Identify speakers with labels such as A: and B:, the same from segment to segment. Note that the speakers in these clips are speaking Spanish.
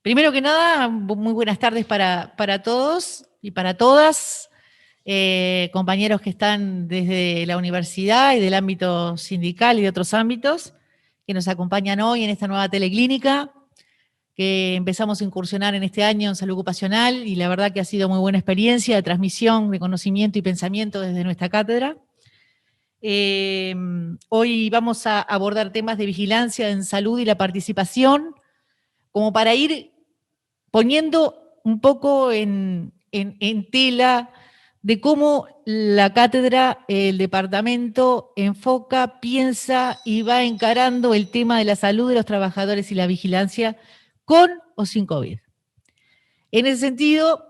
A: Primero que nada, muy buenas tardes para todos y para todas, compañeros que están desde la universidad y del ámbito sindical y de otros ámbitos, que nos acompañan hoy en esta nueva teleclínica, que empezamos a incursionar en este año en salud ocupacional, y la verdad que ha sido muy buena experiencia de transmisión de conocimiento y pensamiento desde nuestra cátedra. Hoy vamos a abordar temas de vigilancia en salud y la participación, como para ir poniendo un poco en tela de cómo la cátedra, el departamento, enfoca, piensa y va encarando el tema de la salud de los trabajadores y la vigilancia con o sin COVID. En ese sentido,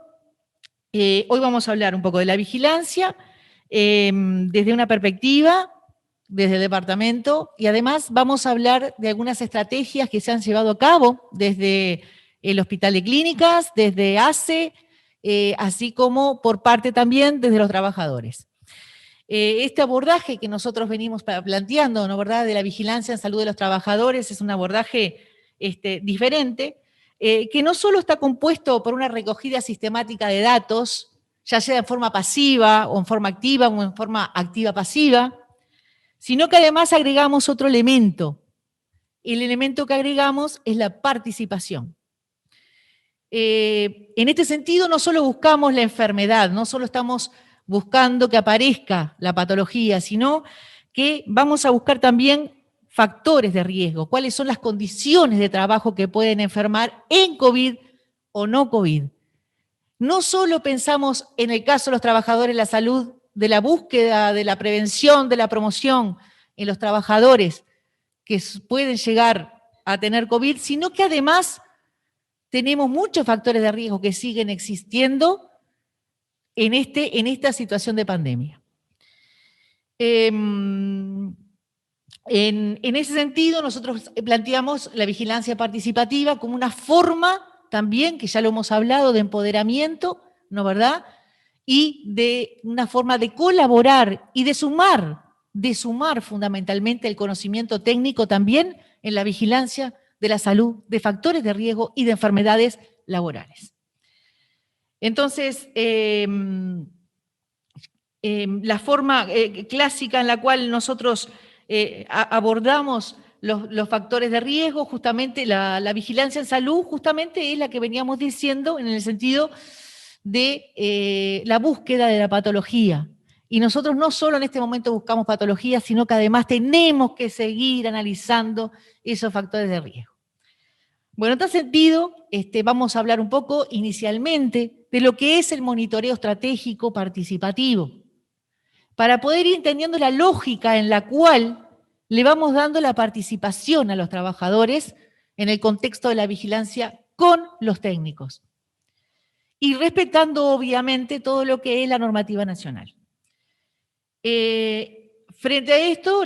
A: hoy vamos a hablar un poco de la vigilancia desde una perspectiva, desde el departamento, y además vamos a hablar de algunas estrategias que se han llevado a cabo desde el Hospital de Clínicas, desde ACE, así como por parte también desde los trabajadores. Este abordaje que nosotros venimos planteando, ¿no, verdad?, de la vigilancia en salud de los trabajadores, es un abordaje diferente, que no solo está compuesto por una recogida sistemática de datos, ya sea en forma pasiva o en forma activa o en forma activa-pasiva, sino que además agregamos otro elemento. El elemento que agregamos es la participación. En este sentido, no solo buscamos la enfermedad, no solo estamos buscando que aparezca la patología, sino que vamos a buscar también factores de riesgo, cuáles son las condiciones de trabajo que pueden enfermar en COVID o no COVID. No solo pensamos en el caso de los trabajadores de la salud, de la búsqueda, de la prevención, de la promoción en los trabajadores que pueden llegar a tener COVID, sino que además tenemos muchos factores de riesgo que siguen existiendo en esta situación de pandemia. En ese sentido, nosotros planteamos la vigilancia participativa como una forma también, que ya lo hemos hablado, de empoderamiento, ¿no verdad?, y de una forma de colaborar y de sumar fundamentalmente el conocimiento técnico también en la vigilancia de la salud, de factores de riesgo y de enfermedades laborales. Entonces, la forma clásica en la cual nosotros abordamos los factores de riesgo, justamente la vigilancia en salud, justamente es la que veníamos diciendo en el sentido de la búsqueda de la patología. Y nosotros no solo en este momento buscamos patologías, sino que además tenemos que seguir analizando esos factores de riesgo. Bueno, en tal sentido, vamos a hablar un poco inicialmente de lo que es el monitoreo estratégico participativo, para poder ir entendiendo la lógica en la cual le vamos dando la participación a los trabajadores en el contexto de la vigilancia con los técnicos, y respetando obviamente todo lo que es la normativa nacional. Frente a esto,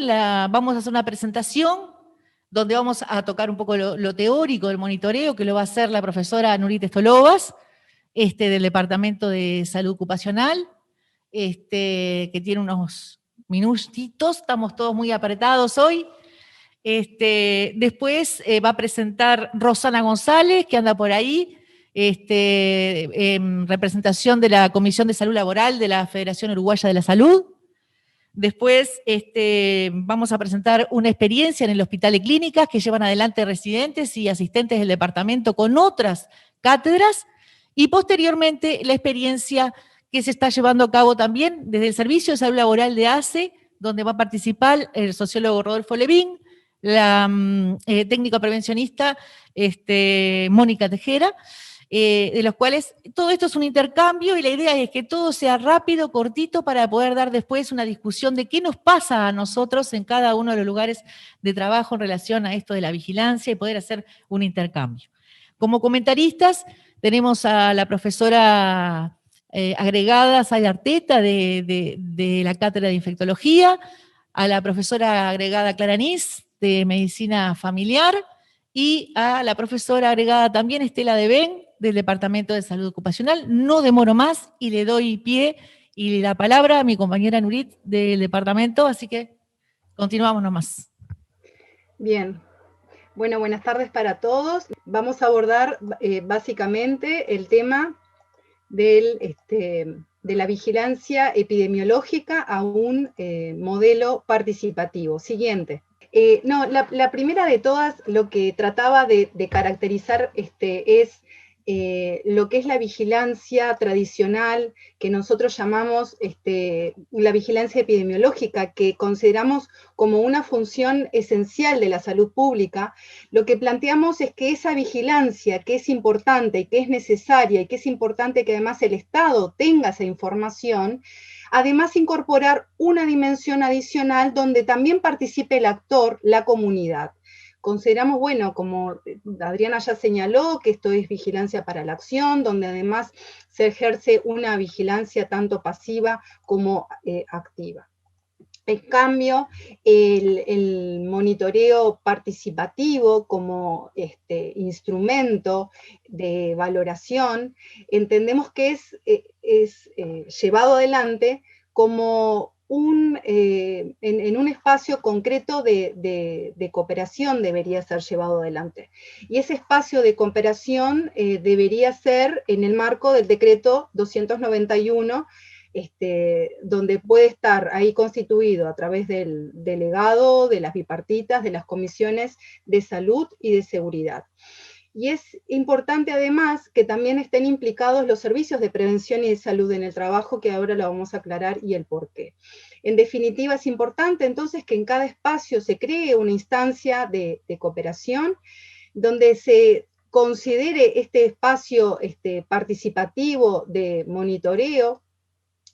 A: vamos a hacer una presentación donde vamos a tocar un poco lo teórico del monitoreo, que lo va a hacer la profesora Nurit Stolovas, del Departamento de Salud Ocupacional, que tiene unos minutitos, estamos todos muy apretados hoy. Después va a presentar Rosana González, que anda por ahí, en representación de la Comisión de Salud Laboral de la Federación Uruguaya de la Salud. Después vamos a presentar una experiencia en el Hospital de Clínicas que llevan adelante residentes y asistentes del departamento con otras cátedras, y posteriormente la experiencia que se está llevando a cabo también desde el Servicio de Salud Laboral de ACE, donde va a participar el sociólogo Rodolfo Levín, la técnica prevencionista Mónica Tejera, de los cuales todo esto es un intercambio, y la idea es que todo sea rápido, cortito, para poder dar después una discusión de qué nos pasa a nosotros en cada uno de los lugares de trabajo en relación a esto de la vigilancia, y poder hacer un intercambio. Como comentaristas tenemos a la profesora agregada Zaida Arteta de la Cátedra de Infectología, a la profesora agregada Clara Nis de Medicina Familiar, y a la profesora agregada también Estela Deben del Departamento de Salud Ocupacional. No demoro más y le doy pie y la palabra a mi compañera Nurit del departamento, así que continuamos nomás.
B: Bien. Bueno, buenas tardes para todos. Vamos a abordar básicamente el tema de la vigilancia epidemiológica a un modelo participativo. Siguiente. No, la primera de todas, lo que trataba de caracterizar es lo que es la vigilancia tradicional, que nosotros llamamos la vigilancia epidemiológica, que consideramos como una función esencial de la salud pública. Lo que planteamos es que esa vigilancia, que es importante y que es necesaria, y que es importante que además el Estado tenga esa información, además incorporar una dimensión adicional donde también participe el actor, la comunidad. Consideramos, bueno, como Adriana ya señaló, que esto es vigilancia para la acción, donde además se ejerce una vigilancia tanto pasiva como activa. En cambio, el monitoreo participativo como instrumento de valoración, entendemos que es llevado adelante como en un espacio concreto de cooperación debería ser llevado adelante. Y ese espacio de cooperación debería ser en el marco del decreto 291, donde puede estar ahí constituido a través del delegado, de las bipartitas, de las comisiones de salud y de seguridad. Y es importante además que también estén implicados los servicios de prevención y de salud en el trabajo, que ahora lo vamos a aclarar y el por qué. En definitiva, es importante entonces que en cada espacio se cree una instancia de cooperación, donde se considere este espacio participativo de monitoreo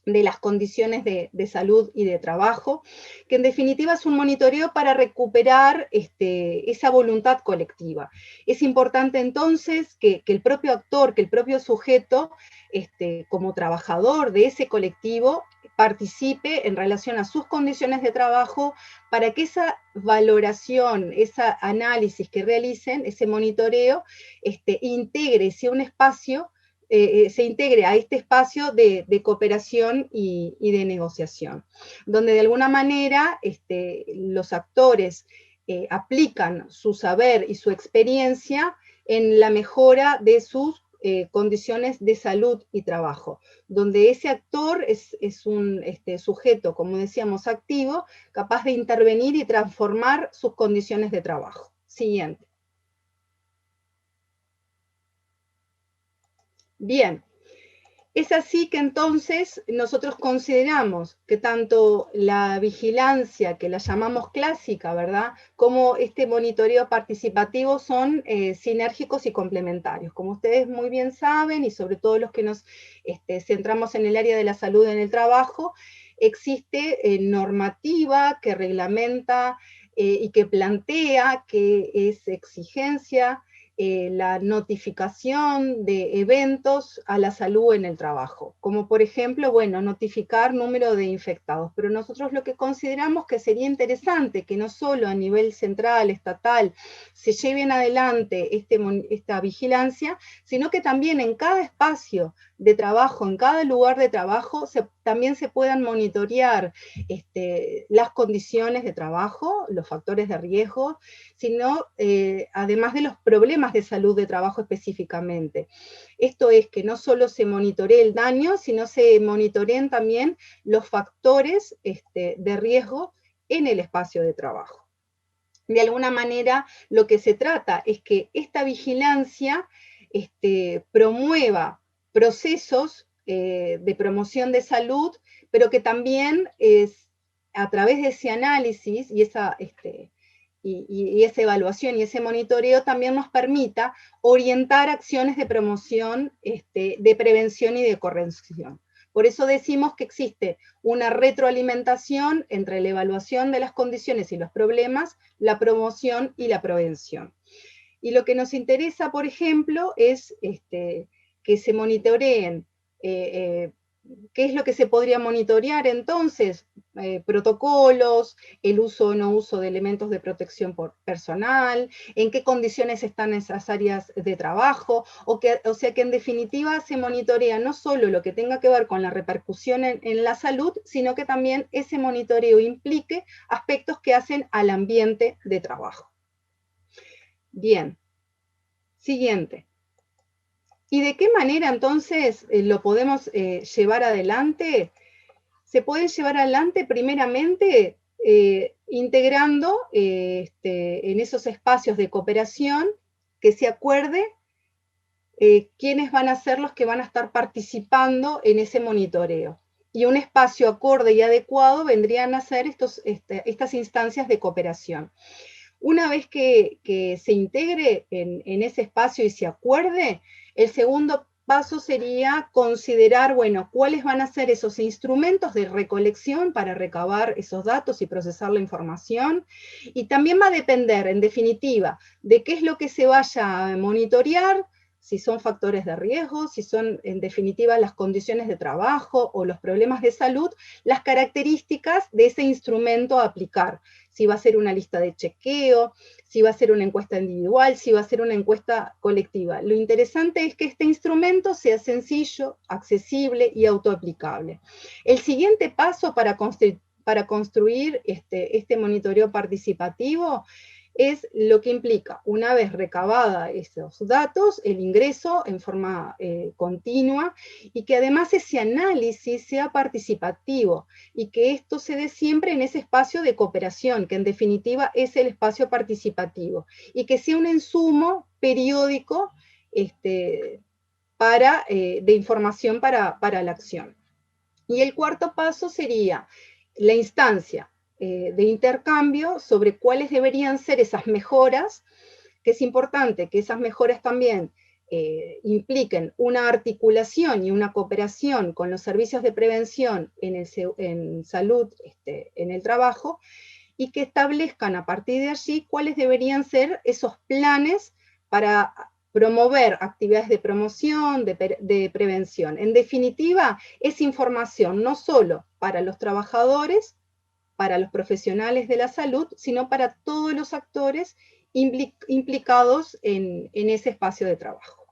B: de las condiciones de salud y de trabajo, que en definitiva es un monitoreo para recuperar esa voluntad colectiva. Es importante entonces que el propio actor, que el propio sujeto, como trabajador de ese colectivo, participe en relación a sus condiciones de trabajo para que esa valoración, ese análisis que realicen, ese monitoreo, integre, sea un espacio se integre a este espacio de cooperación y de negociación, donde de alguna manera los actores aplican su saber y su experiencia en la mejora de sus condiciones de salud y trabajo, donde ese actor es un sujeto, como decíamos, activo, capaz de intervenir y transformar sus condiciones de trabajo. Siguiente. Bien. Es así que entonces nosotros consideramos que tanto la vigilancia, que la llamamos clásica, ¿verdad?, como este monitoreo participativo son sinérgicos y complementarios. Como ustedes muy bien saben, y sobre todo los que nos centramos en el área de la salud en el trabajo, existe normativa que reglamenta y que plantea que es exigencia la notificación de eventos a la salud en el trabajo, como por ejemplo, bueno, notificar número de infectados, pero nosotros lo que consideramos que sería interesante que no solo a nivel central, estatal, se lleven adelante esta vigilancia, sino que también en cada espacio de trabajo, en cada lugar de trabajo, también se puedan monitorear las condiciones de trabajo, los factores de riesgo, sino además de los problemas de salud de trabajo específicamente. Esto es que no solo se monitoree el daño, sino se monitoreen también los factores de riesgo en el espacio de trabajo. De alguna manera, lo que se trata es que esta vigilancia promueva procesos de promoción de salud, pero que también es a través de ese análisis y esa evaluación y ese monitoreo también nos permita orientar acciones de promoción, de prevención y de corrección. Por eso decimos que existe una retroalimentación entre la evaluación de las condiciones y los problemas, la promoción y la prevención. Y lo que nos interesa, por ejemplo, es que se monitoreen ¿qué es lo que se podría monitorear entonces? Protocolos, el uso o no uso de elementos de protección personal, en qué condiciones están esas áreas de trabajo, o sea que en definitiva se monitorea no solo lo que tenga que ver con la repercusión en la salud, sino que también ese monitoreo implique aspectos que hacen al ambiente de trabajo. Bien, siguiente. ¿Y de qué manera entonces lo podemos llevar adelante? Se pueden llevar adelante primeramente integrando en esos espacios de cooperación que se acuerde quiénes van a ser los que van a estar participando en ese monitoreo. Y un espacio acorde y adecuado vendrían a ser estas instancias de cooperación. Una vez que se integre en ese espacio y se acuerde, el segundo paso sería considerar, bueno, cuáles van a ser esos instrumentos de recolección para recabar esos datos y procesar la información. Y también va a depender, en definitiva, de qué es lo que se vaya a monitorear, si son factores de riesgo, si son en definitiva las condiciones de trabajo o los problemas de salud, las características de ese instrumento a aplicar. Si va a ser una lista de chequeo, si va a ser una encuesta individual, si va a ser una encuesta colectiva. Lo interesante es que este instrumento sea sencillo, accesible y autoaplicable. El siguiente paso para construir este monitoreo participativo es lo que implica, una vez recabada esos datos, el ingreso en forma continua y que además ese análisis sea participativo y que esto se dé siempre en ese espacio de cooperación, que en definitiva es el espacio participativo, y que sea un insumo periódico de información para la acción. Y el cuarto paso sería la instancia de intercambio sobre cuáles deberían ser esas mejoras, que es importante que esas mejoras también impliquen una articulación y una cooperación con los servicios de prevención en salud, en el trabajo, y que establezcan a partir de allí cuáles deberían ser esos planes para promover actividades de promoción, de prevención. En definitiva, es información no solo para los trabajadores, para los profesionales de la salud, sino para todos los actores implicados en ese espacio de trabajo.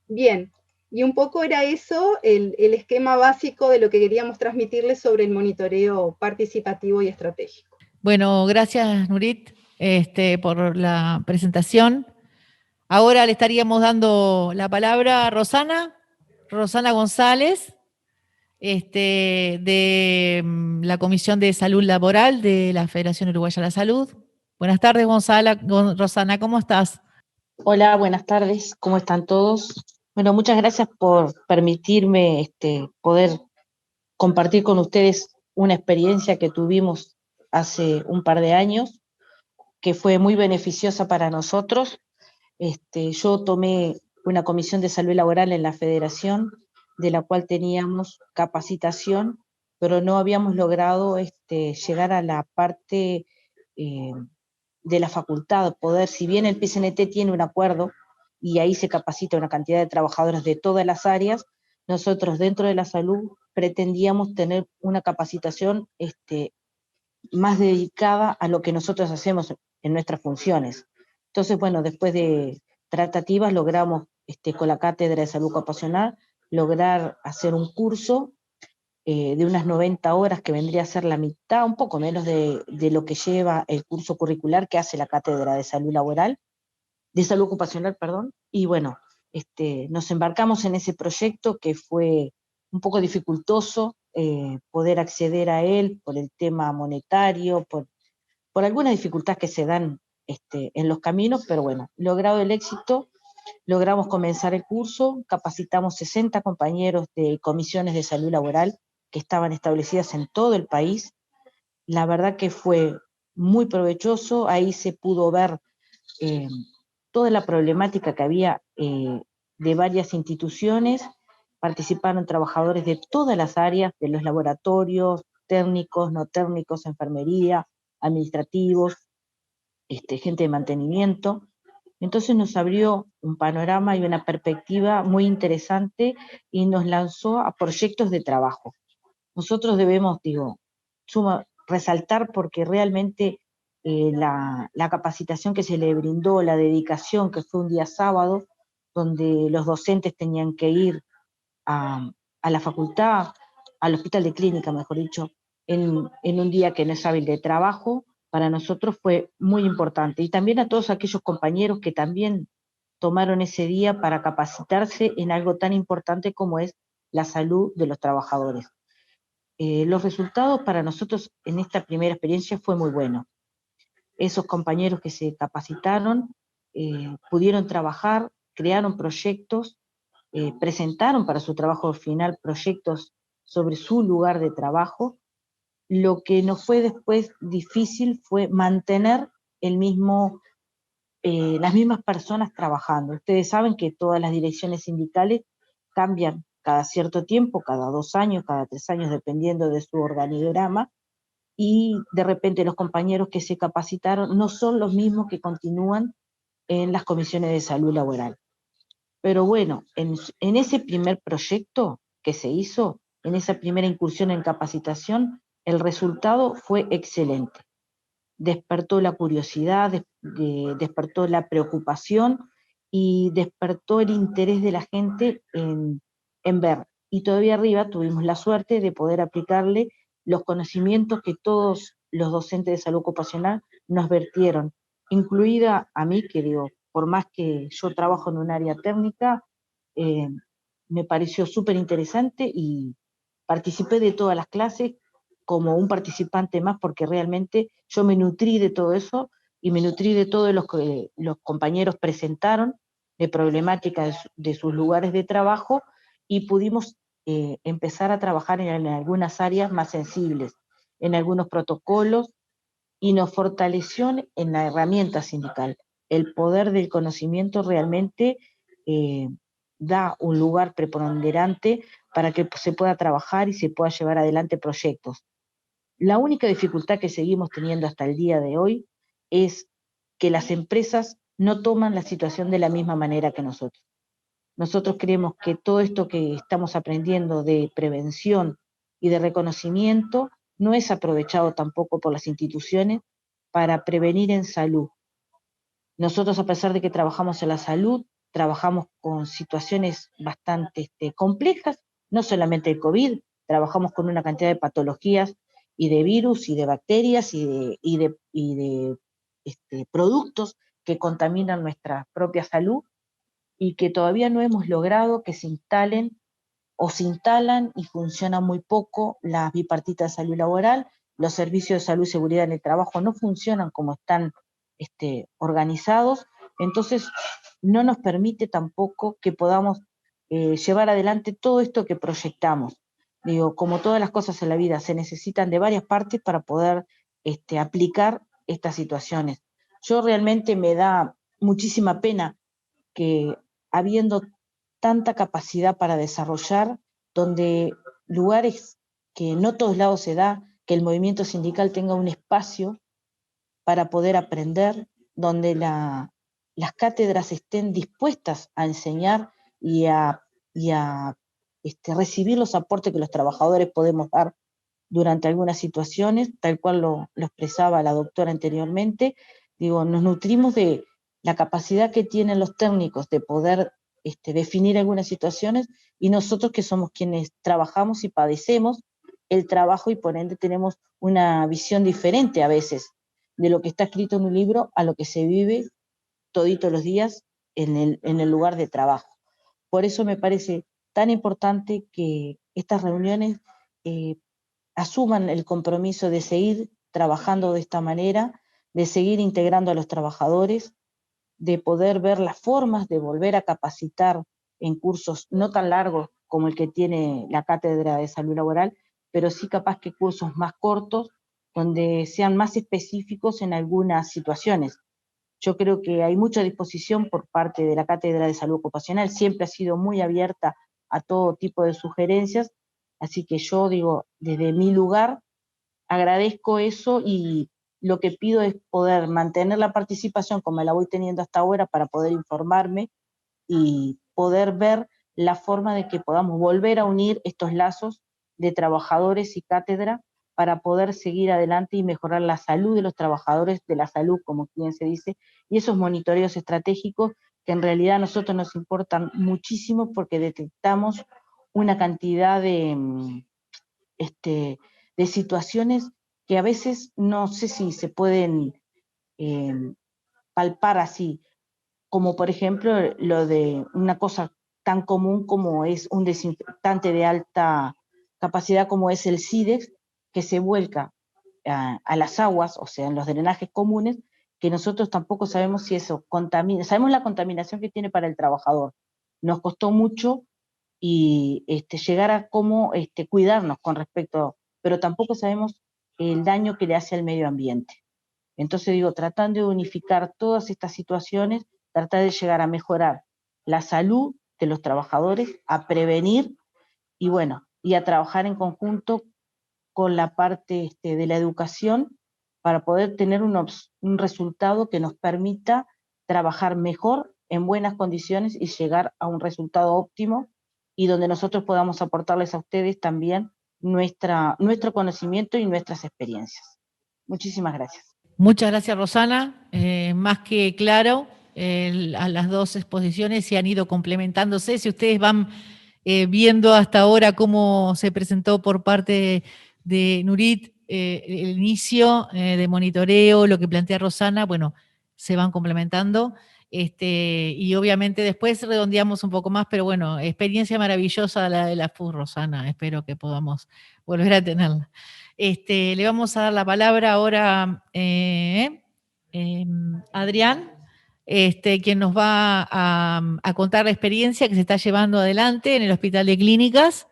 B: Bien, y un poco era eso el esquema básico de lo que queríamos transmitirles sobre el monitoreo participativo y estratégico.
A: Bueno, gracias Nurit por la presentación. Ahora le estaríamos dando la palabra a Rosana González, de la Comisión de Salud Laboral de la Federación Uruguaya de la Salud. Buenas tardes, Rosana, ¿cómo estás?
C: Hola, buenas tardes, ¿cómo están todos? Bueno, muchas gracias por permitirme poder compartir con ustedes una experiencia que tuvimos hace un par de años, que fue muy beneficiosa para nosotros. Yo tomé una comisión de salud laboral en la federación, de la cual teníamos capacitación, pero no habíamos logrado llegar a la parte de la facultad, poder, si bien el PCNT tiene un acuerdo y ahí se capacita una cantidad de trabajadores de todas las áreas, nosotros dentro de la salud pretendíamos tener una capacitación más dedicada a lo que nosotros hacemos en nuestras funciones. Entonces, bueno, después de tratativas logramos con la Cátedra de Salud Ocupacional lograr hacer un curso de unas 90 horas, que vendría a ser la mitad, un poco menos de lo que lleva el curso curricular que hace la Cátedra de Salud Laboral, de Salud Ocupacional, perdón, y bueno, nos embarcamos en ese proyecto que fue un poco dificultoso poder acceder a él por el tema monetario, por algunas dificultades que se dan en los caminos, pero bueno, logrado el éxito, logramos comenzar el curso, capacitamos 60 compañeros de comisiones de salud laboral que estaban establecidas en todo el país. La verdad que fue muy provechoso, ahí se pudo ver toda la problemática que había de varias instituciones, participaron trabajadores de todas las áreas, de los laboratorios, técnicos, no técnicos, enfermería, administrativos, gente de mantenimiento. Entonces nos abrió un panorama y una perspectiva muy interesante y nos lanzó a proyectos de trabajo. Nosotros debemos, resaltar porque realmente la capacitación que se le brindó, la dedicación, que fue un día sábado, donde los docentes tenían que ir a la facultad, al hospital de clínica, mejor dicho, en un día que no es hábil de trabajo, para nosotros fue muy importante. Y también a todos aquellos compañeros que también tomaron ese día para capacitarse en algo tan importante como es la salud de los trabajadores. Los resultados para nosotros en esta primera experiencia fue muy bueno. Esos compañeros que se capacitaron pudieron trabajar, crearon proyectos, presentaron para su trabajo final proyectos sobre su lugar de trabajo. Lo que nos fue después difícil fue mantener las mismas personas trabajando. Ustedes saben que todas las direcciones sindicales cambian cada cierto tiempo, cada 2 años, cada 3 años, dependiendo de su organigrama, y de repente los compañeros que se capacitaron no son los mismos que continúan en las comisiones de salud laboral. Pero bueno, en ese primer proyecto que se hizo, en esa primera incursión en capacitación, el resultado fue excelente. Despertó la curiosidad, despertó la preocupación y despertó el interés de la gente en ver. Y todavía arriba tuvimos la suerte de poder aplicarle los conocimientos que todos los docentes de salud ocupacional nos vertieron, incluida a mí, que digo, por más que yo trabajo en un área técnica, eh, me pareció súper interesante y participé de todas las clases como un participante más, porque realmente yo me nutrí de todo eso y me nutrí de todo lo que los compañeros presentaron, de problemáticas de sus lugares de trabajo, y pudimos empezar a trabajar en algunas áreas más sensibles, en algunos protocolos, y nos fortaleció en la herramienta sindical. El poder del conocimiento realmente eh, da un lugar preponderante para que se pueda trabajar y se pueda llevar adelante proyectos. La única dificultad que seguimos teniendo hasta el día de hoy es que las empresas no toman la situación de la misma manera que nosotros. Nosotros creemos que todo esto que estamos aprendiendo de prevención y de reconocimiento no es aprovechado tampoco por las instituciones para prevenir en salud. Nosotros, a pesar de que trabajamos en la salud, trabajamos con situaciones bastante complejas, no solamente el COVID, trabajamos con una cantidad de patologías y de virus y de bacterias y de productos que contaminan nuestra propia salud, y que todavía no hemos logrado que se instalen o se instalan y funcionan muy poco las bipartitas de salud laboral. Los servicios de salud y seguridad en el trabajo no funcionan como están organizados, entonces no nos permite tampoco que podamos llevar adelante todo esto que proyectamos. Digo, como todas las cosas en la vida, se necesitan de varias partes para poder aplicar estas situaciones. Yo realmente me da muchísima pena que, habiendo tanta capacidad para desarrollar, donde lugares que no todos lados se da, que el movimiento sindical tenga un espacio para poder aprender, donde las cátedras estén dispuestas a enseñar y a recibir los aportes que los trabajadores podemos dar durante algunas situaciones, tal cual lo expresaba la doctora anteriormente. Digo, nos nutrimos de la capacidad que tienen los técnicos de poder definir algunas situaciones, y nosotros que somos quienes trabajamos y padecemos el trabajo, y por ende tenemos una visión diferente a veces de lo que está escrito en un libro a lo que se vive toditos los días en el lugar de trabajo. Por eso me parece tan importante que estas reuniones asuman el compromiso de seguir trabajando de esta manera, de seguir integrando a los trabajadores, de poder ver las formas de volver a capacitar en cursos no tan largos como el que tiene la Cátedra de Salud Laboral, pero sí capaz que cursos más cortos, donde sean más específicos en algunas situaciones. Yo creo que hay mucha disposición por parte de la Cátedra de Salud Ocupacional, siempre ha sido muy abierta a todo tipo de sugerencias, así que yo digo, desde mi lugar, agradezco eso, y lo que pido es poder mantener la participación como la voy teniendo hasta ahora, para poder informarme y poder ver la forma de que podamos volver a unir estos lazos de trabajadores y cátedra para poder seguir adelante y mejorar la salud de los trabajadores, de la salud, como quien se dice, y esos monitoreos estratégicos que en realidad a nosotros nos importan muchísimo, porque detectamos una cantidad de situaciones que a veces no sé si se pueden palpar así, como por ejemplo lo de una cosa tan común como es un desinfectante de alta capacidad como es el Cidex, que se vuelca a las aguas, o sea, en los drenajes comunes, que nosotros tampoco sabemos si eso contamina, sabemos la contaminación que tiene para el trabajador. Nos costó mucho y llegar a cómo cuidarnos con respecto, pero tampoco sabemos el daño que le hace al medio ambiente. Entonces digo, tratando de unificar todas estas situaciones, tratar de llegar a mejorar la salud de los trabajadores, a prevenir y bueno, y a trabajar en conjunto con la parte de la educación para poder tener un resultado que nos permita trabajar mejor, en buenas condiciones y llegar a un resultado óptimo y donde nosotros podamos aportarles a ustedes también nuestro conocimiento y nuestras experiencias. Muchísimas gracias.
A: Muchas gracias, Rosana. Más que claro, a las dos exposiciones se han ido complementándose. Si ustedes van viendo hasta ahora cómo se presentó por parte de Nurit el inicio de monitoreo, lo que plantea Rosana, bueno, se van complementando. Y obviamente después redondeamos un poco más, pero bueno, experiencia maravillosa la de la FUS, Rosana. Espero que podamos volver a tenerla. Le vamos a dar la palabra ahora a Adrián, quien nos va a contar la experiencia que se está llevando adelante en el Hospital de Clínicas,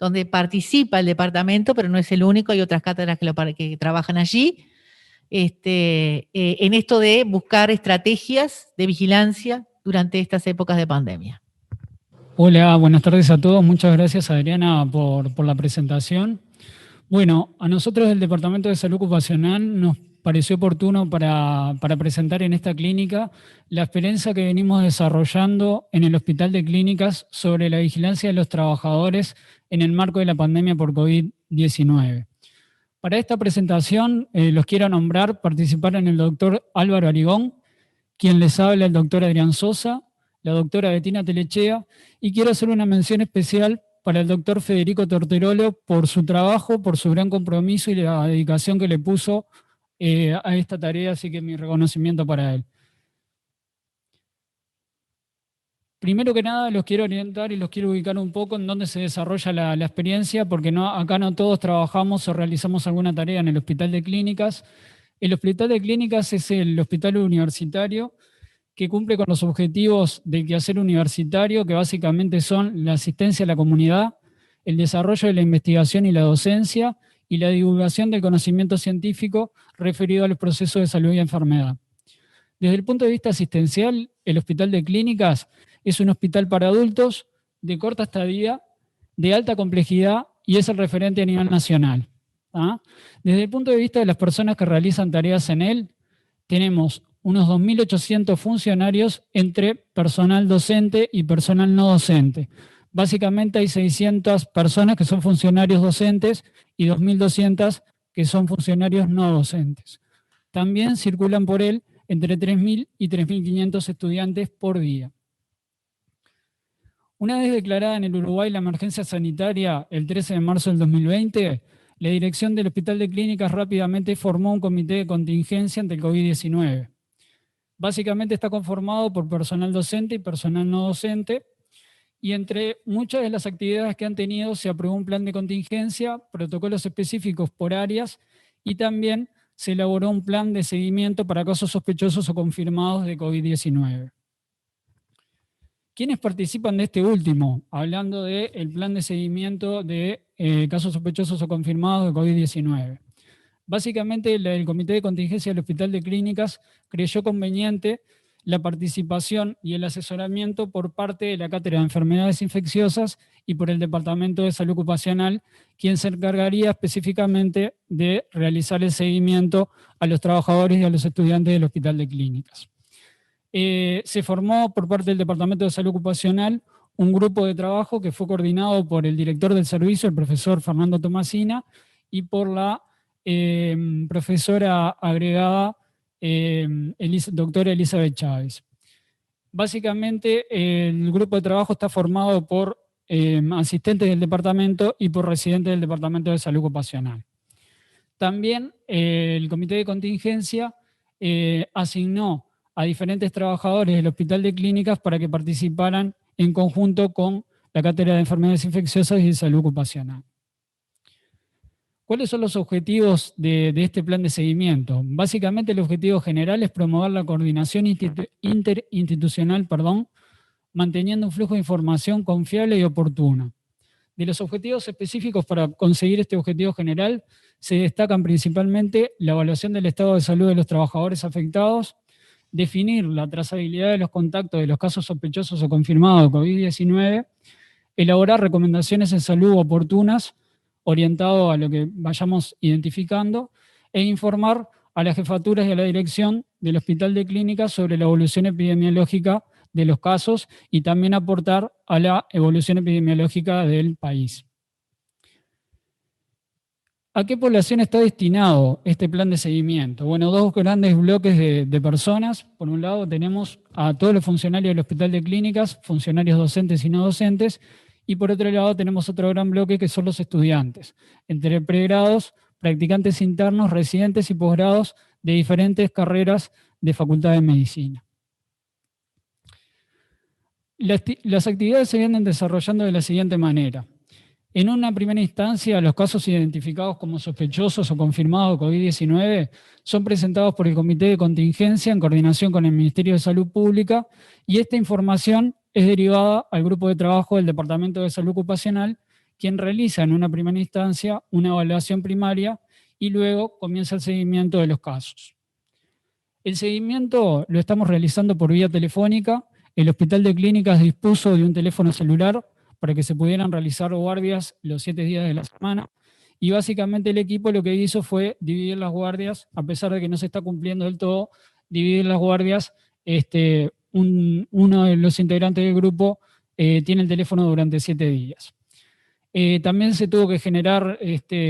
A: donde participa el departamento, pero no es el único, hay otras cátedras que trabajan allí, en esto de buscar estrategias de vigilancia durante estas épocas de pandemia.
D: Hola, buenas tardes a todos. Muchas gracias, Adriana, por la presentación. Bueno, a nosotros del Departamento de Salud Ocupacional nos pareció oportuno para presentar en esta clínica la experiencia que venimos desarrollando en el Hospital de Clínicas sobre la vigilancia de los trabajadores en el marco de la pandemia por COVID-19. Para esta presentación los quiero nombrar, participaron el doctor Álvaro Arigón, quien les habla el doctor Adrián Sosa, la doctora Betina Telechea, y quiero hacer una mención especial para el doctor Federico Torterolo por su trabajo, por su gran compromiso y la dedicación que le puso a esta tarea, así que mi reconocimiento para él. Primero que nada los quiero orientar y los quiero ubicar un poco en dónde se desarrolla la experiencia, porque acá no todos trabajamos o realizamos alguna tarea en el Hospital de Clínicas. El Hospital de Clínicas es el hospital universitario que cumple con los objetivos del quehacer universitario, que básicamente son la asistencia a la comunidad, el desarrollo de la investigación y la docencia, y la divulgación del conocimiento científico referido a los procesos de salud y enfermedad. Desde el punto de vista asistencial, el Hospital de Clínicas es un hospital para adultos de corta estadía, de alta complejidad, y es el referente a nivel nacional. Desde el punto de vista de las personas que realizan tareas en él, tenemos unos 2.800 funcionarios entre personal docente y personal no docente. Básicamente hay 600 personas que son funcionarios docentes y 2.200 que son funcionarios no docentes. También circulan por él entre 3.000 y 3.500 estudiantes por día. Una vez declarada en el Uruguay la emergencia sanitaria el 13 de marzo del 2020, la dirección del Hospital de Clínicas rápidamente formó un comité de contingencia ante el COVID-19. Básicamente está conformado por personal docente y personal no docente, y entre muchas de las actividades que han tenido se aprobó un plan de contingencia, protocolos específicos por áreas, y también se elaboró un plan de seguimiento para casos sospechosos o confirmados de COVID-19. ¿Quiénes participan de este último? Hablando del plan de seguimiento de casos sospechosos o confirmados de COVID-19. Básicamente, el Comité de Contingencia del Hospital de Clínicas creyó conveniente la participación y el asesoramiento por parte de la Cátedra de Enfermedades Infecciosas y por el Departamento de Salud Ocupacional, quien se encargaría específicamente de realizar el seguimiento a los trabajadores y a los estudiantes del Hospital de Clínicas. Se formó por parte del Departamento de Salud Ocupacional un grupo de trabajo que fue coordinado por el director del servicio, el profesor Fernando Tomasina, y por la profesora agregada doctora Elizabeth Chávez. Básicamente el grupo de trabajo está formado por asistentes del departamento y por residentes del Departamento de Salud Ocupacional. También el comité de contingencia asignó a diferentes trabajadores del Hospital de Clínicas para que participaran en conjunto con la Cátedra de Enfermedades Infecciosas y de Salud Ocupacional. ¿Cuáles son los objetivos de este plan de seguimiento? Básicamente el objetivo general es promover la coordinación interinstitucional, manteniendo un flujo de información confiable y oportuno. De los objetivos específicos para conseguir este objetivo general se destacan principalmente la evaluación del estado de salud de los trabajadores afectados, definir la trazabilidad de los contactos de los casos sospechosos o confirmados de COVID-19, elaborar recomendaciones en salud oportunas orientado a lo que vayamos identificando, e informar a las jefaturas y a la dirección del Hospital de Clínicas sobre la evolución epidemiológica de los casos y también aportar a la evolución epidemiológica del país. ¿A qué población está destinado este plan de seguimiento? Bueno, dos grandes bloques de personas. Por un lado tenemos a todos los funcionarios del Hospital de Clínicas, funcionarios docentes y no docentes, y por otro lado tenemos otro gran bloque que son los estudiantes, entre pregrados, practicantes internos, residentes y posgrados de diferentes carreras de Facultad de Medicina. Las actividades se vienen desarrollando de la siguiente manera. En una primera instancia, los casos identificados como sospechosos o confirmados de COVID-19 son presentados por el Comité de Contingencia en coordinación con el Ministerio de Salud Pública, y esta información es derivada al grupo de trabajo del Departamento de Salud Ocupacional, quien realiza en una primera instancia una evaluación primaria y luego comienza el seguimiento de los casos. El seguimiento lo estamos realizando por vía telefónica. El Hospital de Clínicas dispuso de un teléfono celular para que se pudieran realizar guardias los 7 días de la semana, y básicamente el equipo lo que hizo fue dividir las guardias, a pesar de que no se está cumpliendo del todo, dividir las guardias. Uno de los integrantes del grupo tiene el teléfono durante 7 días. También se tuvo que generar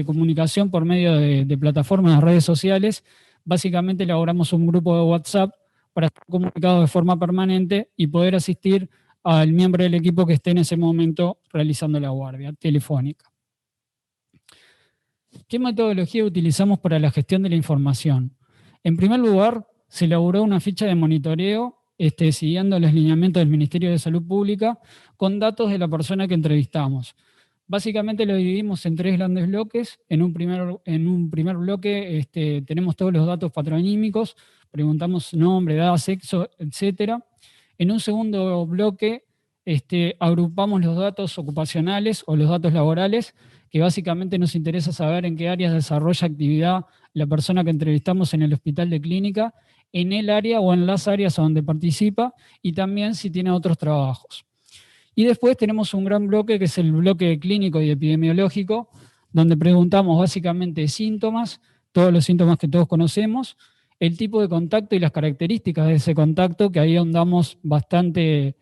D: comunicación por medio de plataformas de redes sociales. Básicamente elaboramos un grupo de WhatsApp para estar comunicados de forma permanente y poder asistir al miembro del equipo que esté en ese momento realizando la guardia telefónica. ¿Qué metodología utilizamos para la gestión de la información? En primer lugar, se elaboró una ficha de monitoreo siguiendo los lineamientos del Ministerio de Salud Pública con datos de la persona que entrevistamos. Básicamente lo dividimos en 3 grandes bloques. En un primer bloque tenemos todos los datos patronímicos, preguntamos nombre, edad, sexo, etc. En un segundo bloque agrupamos los datos ocupacionales o los datos laborales, que básicamente nos interesa saber en qué áreas desarrolla actividad la persona que entrevistamos en el Hospital de Clínica, en el área o en las áreas donde participa, y también si tiene otros trabajos. Y después tenemos un gran bloque que es el bloque clínico y epidemiológico, donde preguntamos básicamente síntomas, todos los síntomas que todos conocemos, el tipo de contacto y las características de ese contacto, que ahí ahondamos bastante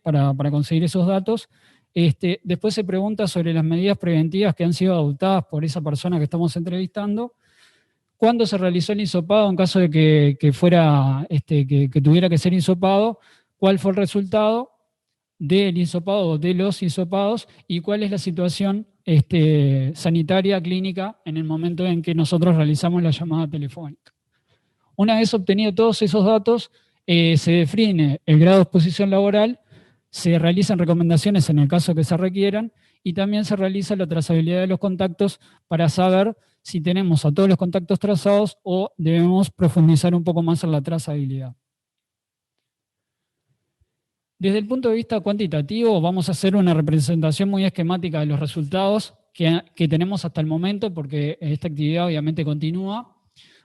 D: para conseguir esos datos. Después se pregunta sobre las medidas preventivas que han sido adoptadas por esa persona que estamos entrevistando, cuándo se realizó el hisopado en caso de que tuviera que ser hisopado, cuál fue el resultado del hisopado o de los hisopados y cuál es la situación sanitaria, clínica, en el momento en que nosotros realizamos la llamada telefónica. Una vez obtenidos todos esos datos, se define el grado de exposición laboral, se realizan recomendaciones en el caso que se requieran, y también se realiza la trazabilidad de los contactos para saber si tenemos a todos los contactos trazados o debemos profundizar un poco más en la trazabilidad. Desde el punto de vista cuantitativo, vamos a hacer una representación muy esquemática de los resultados que tenemos hasta el momento, porque esta actividad obviamente continúa.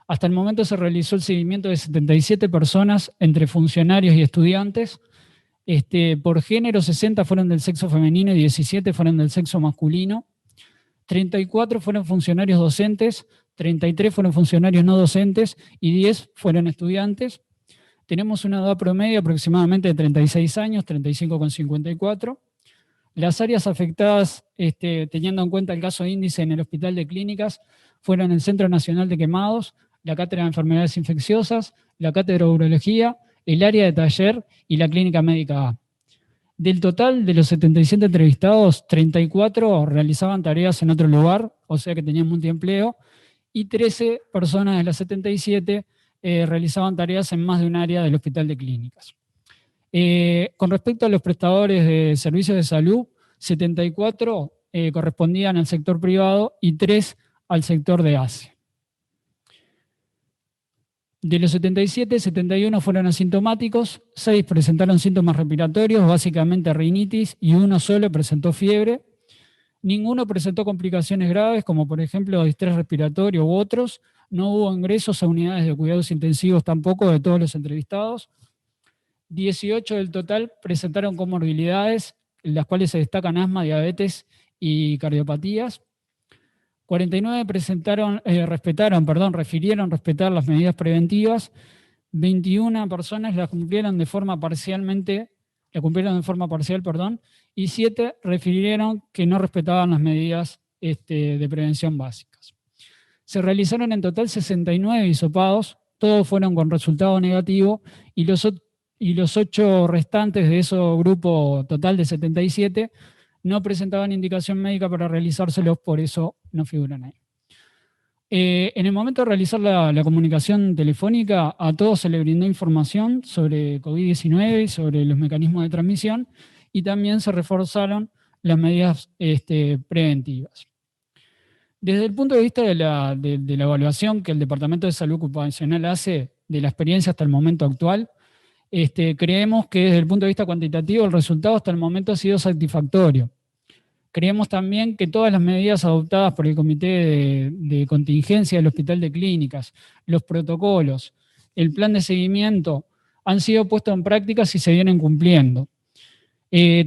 D: Hasta el momento se realizó el seguimiento de 77 personas entre funcionarios y estudiantes. Por género, 60 fueron del sexo femenino y 17 fueron del sexo masculino. 34 fueron funcionarios docentes, 33 fueron funcionarios no docentes y 10 fueron estudiantes. Tenemos una edad promedio aproximadamente de 36 años, 35,54. Las áreas afectadas, teniendo en cuenta el caso índice en el Hospital de Clínicas, fueron el Centro Nacional de Quemados, la Cátedra de Enfermedades Infecciosas, la Cátedra de Urología, el área de taller y la Clínica Médica A. Del total de los 77 entrevistados, 34 realizaban tareas en otro lugar, o sea que tenían multiempleo, y 13 personas de las 77 realizaban tareas en más de un área del Hospital de Clínicas. Con respecto a los prestadores de servicios de salud, 74 correspondían al sector privado y 3 al sector de ACE. De los 77, 71 fueron asintomáticos, 6 presentaron síntomas respiratorios, básicamente rinitis, y 1 solo presentó fiebre. Ninguno presentó complicaciones graves, como por ejemplo distrés respiratorio u otros. No hubo ingresos a unidades de cuidados intensivos tampoco de todos los entrevistados. 18 del total presentaron comorbilidades, en las cuales se destacan asma, diabetes y cardiopatías. 49 refirieron respetar las medidas preventivas. 21 personas las cumplieron de forma parcial, y 7 refirieron que no respetaban las medidas de prevención básicas. Se realizaron en total 69 hisopados, todos fueron con resultado negativo, y los 8 restantes de ese grupo total de 77 no presentaban indicación médica para realizárselos, por eso no figuran ahí. En el momento de realizar la comunicación telefónica, a todos se les brindó información sobre COVID-19 y sobre los mecanismos de transmisión, y también se reforzaron las medidas preventivas. Desde el punto de vista de la evaluación que el Departamento de Salud Ocupacional hace de la experiencia hasta el momento actual, creemos que desde el punto de vista cuantitativo el resultado hasta el momento ha sido satisfactorio. Creemos también que todas las medidas adoptadas por el Comité de Contingencia del Hospital de Clínicas, los protocolos, el plan de seguimiento, han sido puestos en práctica y se vienen cumpliendo.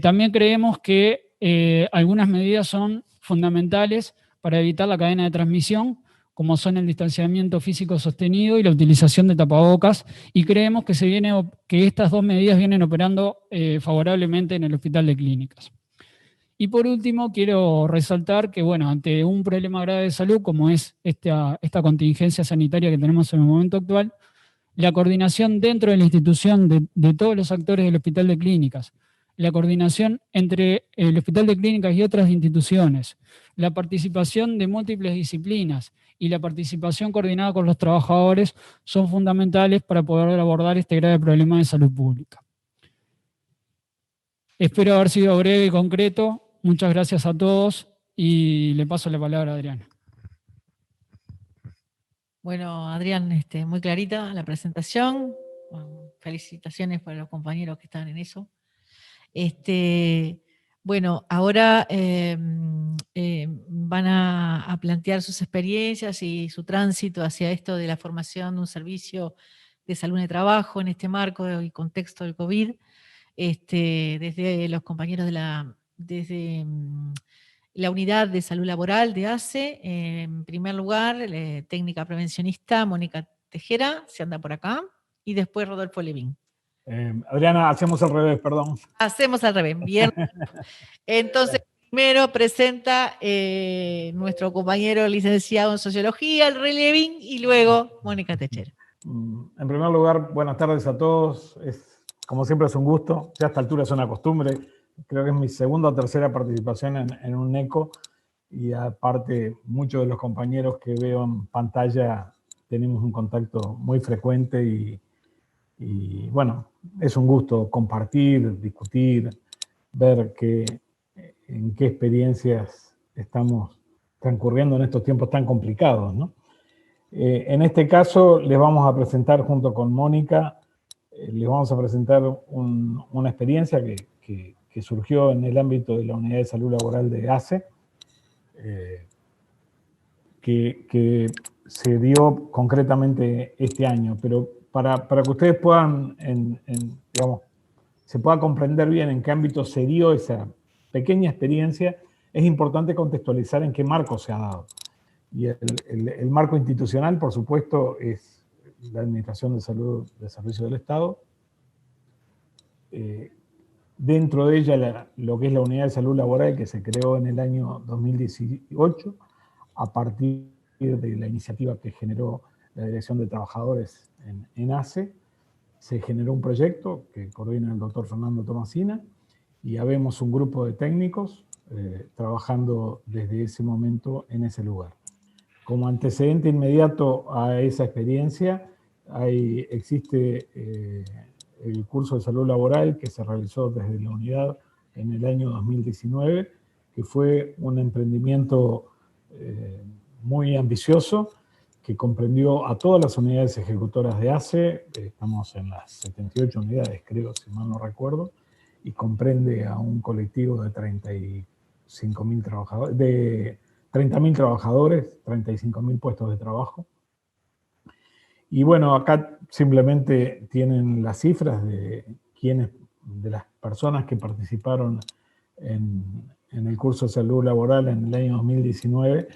D: También creemos que algunas medidas son fundamentales para evitar la cadena de transmisión, como son el distanciamiento físico sostenido y la utilización de tapabocas, y creemos que estas 2 medidas vienen operando favorablemente en el Hospital de Clínicas. Y por último, quiero resaltar que, bueno, ante un problema grave de salud, como es esta contingencia sanitaria que tenemos en el momento actual, la coordinación dentro de la institución de todos los actores del Hospital de Clínicas, la coordinación entre el Hospital de Clínicas y otras instituciones, la participación de múltiples disciplinas y la participación coordinada con los trabajadores son fundamentales para poder abordar este grave problema de salud pública. Espero haber sido breve y concreto. Muchas gracias a todos y le paso la palabra a Adriana.
A: Bueno, Adrián, muy clarita la presentación. Felicitaciones para los compañeros que están en eso. Bueno, ahora van a plantear sus experiencias y su tránsito hacia esto de la formación de un servicio de salud de trabajo en este marco y contexto del COVID, desde los compañeros desde la unidad de salud laboral de ACE. En primer lugar, técnica prevencionista Mónica Tejera, se anda por acá, y después Rodolfo Levín.
E: Adriana, hacemos al revés, perdón.
A: Hacemos al revés, bien. Entonces, primero presenta nuestro compañero licenciado en Sociología, el Rey Levín, y luego Mónica Tejera.
E: En primer lugar, buenas tardes a todos. Como siempre es un gusto, ya a esta altura es una costumbre. Creo que es mi segunda o tercera participación en un ECO, y aparte muchos de los compañeros que veo en pantalla tenemos un contacto muy frecuente y bueno, es un gusto compartir, discutir, ver en qué experiencias estamos transcurriendo en estos tiempos tan complicados, ¿no? En este caso les vamos a presentar junto con Mónica, les vamos a presentar una experiencia que surgió en el ámbito de la Unidad de Salud Laboral de ACE, que se dio concretamente este año, pero para que ustedes puedan, digamos, se pueda comprender bien en qué ámbito se dio esa pequeña experiencia, es importante contextualizar en qué marco se ha dado. Y el marco institucional, por supuesto, es la Administración de Salud de Servicios del Estado. Dentro de ella, lo que es la Unidad de Salud Laboral, que se creó en el año 2018, a partir de la iniciativa que generó la Dirección de Trabajadores en ACE, se generó un proyecto que coordina el doctor Fernando Tomasina, y habemos un grupo de técnicos trabajando desde ese momento en ese lugar. Como antecedente inmediato a esa experiencia, existe el curso de salud laboral que se realizó desde la unidad en el año 2019, que fue un emprendimiento muy ambicioso, que comprendió a todas las unidades ejecutoras de ACE, estamos en las 78 unidades, creo, si mal no recuerdo, y comprende a un colectivo de 35.000 trabajadores, de 30.000 trabajadores, 35.000 puestos de trabajo. Y bueno, acá simplemente tienen las cifras de las personas que participaron en el curso de salud laboral en el año 2019,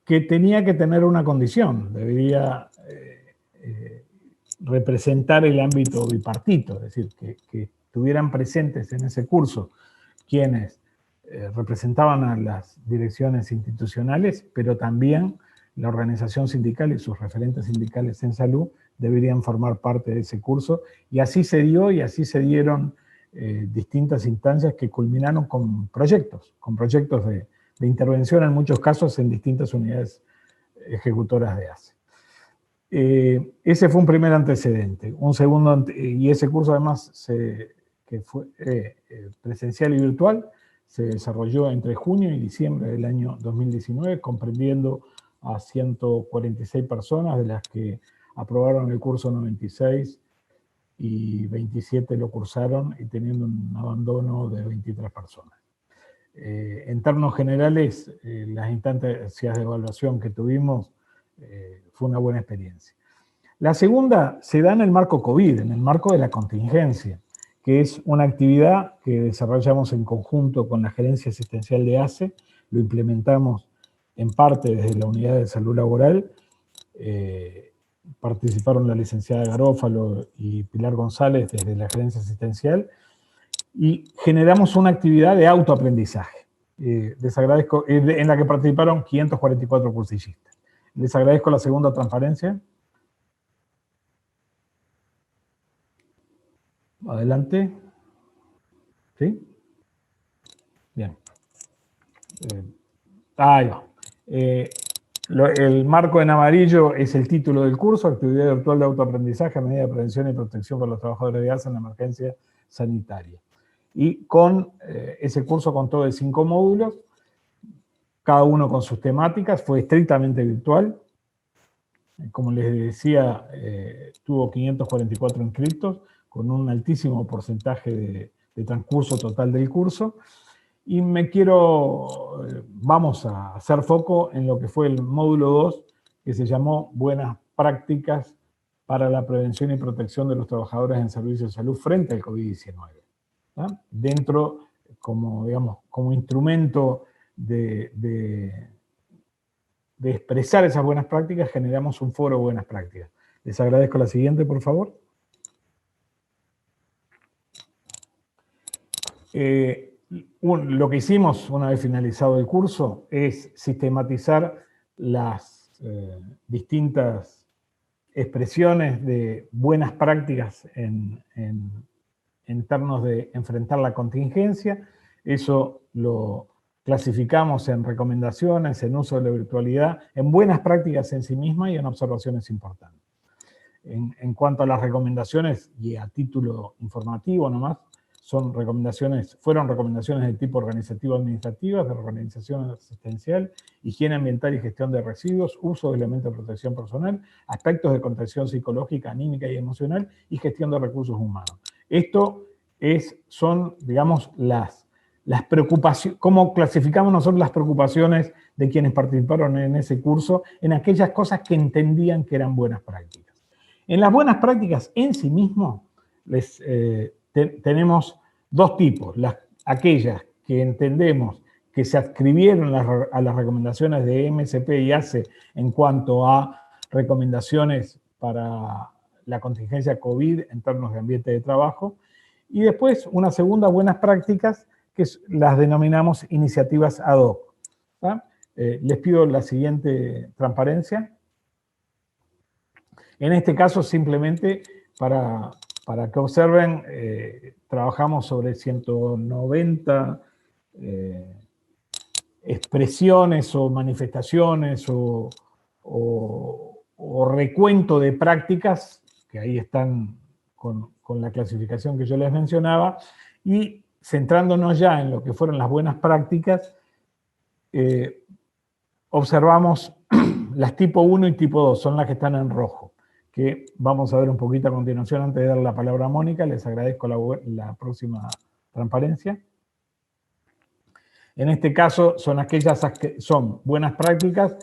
E: que tenía que tener una condición, debería representar el ámbito bipartito, es decir, que estuvieran presentes en ese curso quienes representaban a las direcciones institucionales, pero también la organización sindical y sus referentes sindicales en salud deberían formar parte de ese curso, y así se dio y así se dieron distintas instancias que culminaron con proyectos de intervención en muchos casos en distintas unidades ejecutoras de ACE. Ese fue un primer antecedente. Un segundo, y ese curso además, que fue presencial y virtual, se desarrolló entre junio y diciembre del año 2019, comprendiendo a 146 personas, de las que aprobaron el curso 96 y 27 lo cursaron, y teniendo un abandono de 23 personas. En términos generales, las instancias de evaluación que tuvimos fue una buena experiencia. La segunda se da en el marco COVID, en el marco de la contingencia, que es una actividad que desarrollamos en conjunto con la Gerencia Asistencial de ACE, lo implementamos en parte desde la Unidad de Salud Laboral, participaron la licenciada Garófalo y Pilar González desde la Gerencia Asistencial, y generamos una actividad de autoaprendizaje. Les agradezco, en la que participaron 544 cursillistas. Les agradezco la segunda transparencia. Adelante. ¿Sí? Bien. Ahí va. El marco en amarillo es el título del curso, Actividad Virtual de Autoaprendizaje a medida de prevención y protección para los trabajadores de ACE en la emergencia sanitaria. Y con ese curso contó de 5 módulos, cada uno con sus temáticas, fue estrictamente virtual. Como les decía, tuvo 544 inscritos, con un altísimo porcentaje de transcurso total del curso. Y vamos a hacer foco en lo que fue el módulo 2, que se llamó Buenas Prácticas para la Prevención y Protección de los Trabajadores en Servicios de Salud frente al COVID-19. Dentro, como instrumento de expresar esas buenas prácticas, generamos un foro de buenas prácticas. Les agradezco. La siguiente, por favor. Lo que hicimos una vez finalizado el curso es sistematizar las distintas expresiones de buenas prácticas en términos de enfrentar la contingencia. Eso lo clasificamos en recomendaciones, en uso de la virtualidad, en buenas prácticas en sí misma y en observaciones importantes. En cuanto a las recomendaciones, y a título informativo nomás, fueron recomendaciones de tipo organizativo-administrativas, de organización asistencial, higiene ambiental y gestión de residuos, uso de elementos de protección personal, aspectos de contención psicológica, anímica y emocional, y gestión de recursos humanos. Esto son, digamos, las preocupaciones, cómo clasificamos nosotros las preocupaciones de quienes participaron en ese curso, en aquellas cosas que entendían que eran buenas prácticas. En las buenas prácticas en sí mismo, tenemos dos tipos: aquellas que entendemos que se adscribieron a las recomendaciones de MSP y ACE en cuanto a recomendaciones para la contingencia COVID en términos de ambiente de trabajo, y después una segunda, buenas prácticas, que las denominamos iniciativas ad hoc. Les pido la siguiente transparencia. En este caso, simplemente para que observen, trabajamos sobre 190 expresiones o manifestaciones o o recuento de prácticas, que ahí están con la clasificación que yo les mencionaba, y centrándonos ya en lo que fueron las buenas prácticas, observamos las tipo 1 y tipo 2, son las que están en rojo, que vamos a ver un poquito a continuación antes de dar la palabra a Mónica. Les agradezco la próxima transparencia. En este caso son aquellas que son buenas prácticas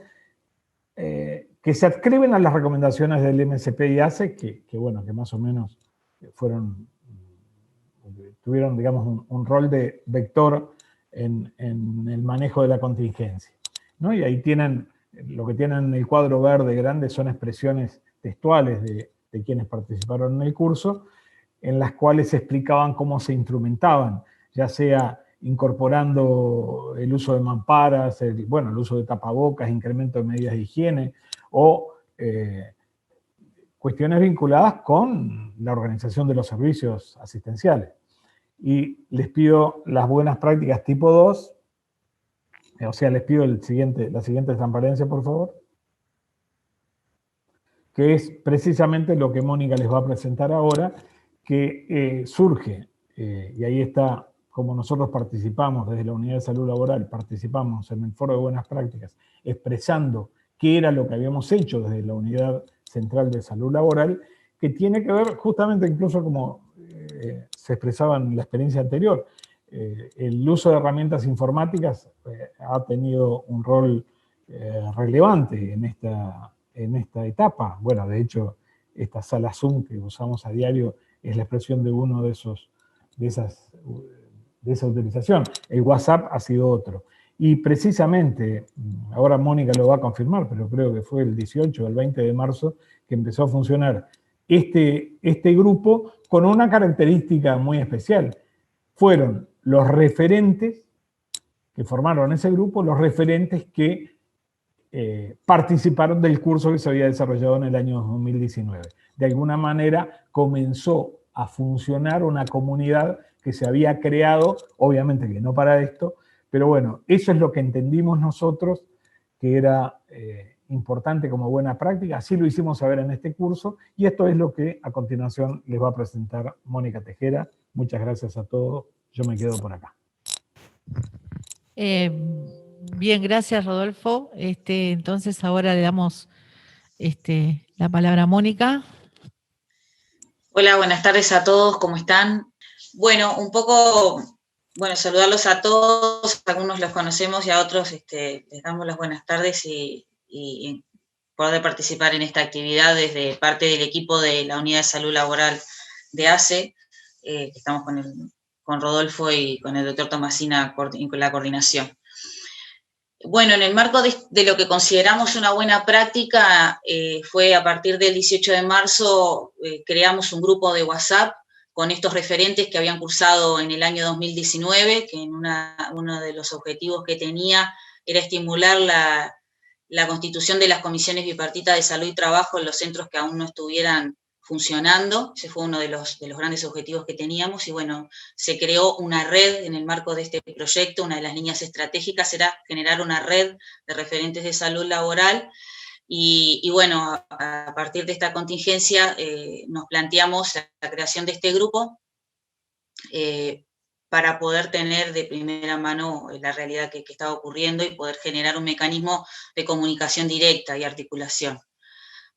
E: que se adscriben a las recomendaciones del MSP y ACE, que bueno, que más o menos tuvieron, digamos, un rol de vector en el manejo de la contingencia, ¿no? Y ahí tienen, lo que tienen en el cuadro verde grande son expresiones textuales de quienes participaron en el curso, en las cuales se explicaban cómo se instrumentaban, ya sea incorporando el uso de mamparas, el uso de tapabocas, incremento de medidas de higiene, o cuestiones vinculadas con la organización de los servicios asistenciales. Y les pido las buenas prácticas tipo 2, o sea, les pido la siguiente transparencia, por favor, que es precisamente lo que Mónica les va a presentar ahora, que surge, y ahí está, como nosotros participamos desde la Unidad de Salud Laboral, participamos en el Foro de Buenas Prácticas, expresando qué era lo que habíamos hecho desde la Unidad Central de Salud Laboral, que tiene que ver justamente incluso como se expresaba en la experiencia anterior. El uso de herramientas informáticas ha tenido un rol relevante en esta etapa. Bueno, de hecho, esta sala Zoom que usamos a diario es la expresión de uno de esa utilización. El WhatsApp ha sido otro. Y precisamente, ahora Mónica lo va a confirmar, pero creo que fue el 18 o el 20 de marzo que empezó a funcionar este grupo con una característica muy especial. Fueron los referentes que formaron ese grupo, los referentes que participaron del curso que se había desarrollado en el año 2019. De alguna manera comenzó a funcionar una comunidad que se había creado, obviamente que no para esto, pero bueno, eso es lo que entendimos nosotros que era importante como buena práctica, así lo hicimos saber en este curso, y esto es lo que a continuación les va a presentar Mónica Tejera. Muchas gracias a todos, yo me quedo por acá.
A: Bien, gracias Rodolfo. Entonces ahora le damos la palabra a Mónica.
F: Hola, buenas tardes a todos, ¿cómo están? Bueno, saludarlos a todos, algunos los conocemos y a otros les damos las buenas tardes y poder participar en esta actividad desde parte del equipo de la Unidad de Salud Laboral de ACE, que estamos con Rodolfo y con el doctor Tomasina con la coordinación. Bueno, en el marco de lo que consideramos una buena práctica, fue a partir del 18 de marzo, creamos un grupo de WhatsApp con estos referentes que habían cursado en el año 2019, que uno de los objetivos que tenía era estimular la constitución de las comisiones bipartitas de salud y trabajo en los centros que aún no estuvieran funcionando. Ese fue uno de los grandes objetivos que teníamos, y bueno, se creó una red en el marco de este proyecto. Una de las líneas estratégicas era generar una red de referentes de salud laboral, y bueno, a partir de esta contingencia nos planteamos la creación de este grupo para poder tener de primera mano la realidad que estaba ocurriendo y poder generar un mecanismo de comunicación directa y articulación.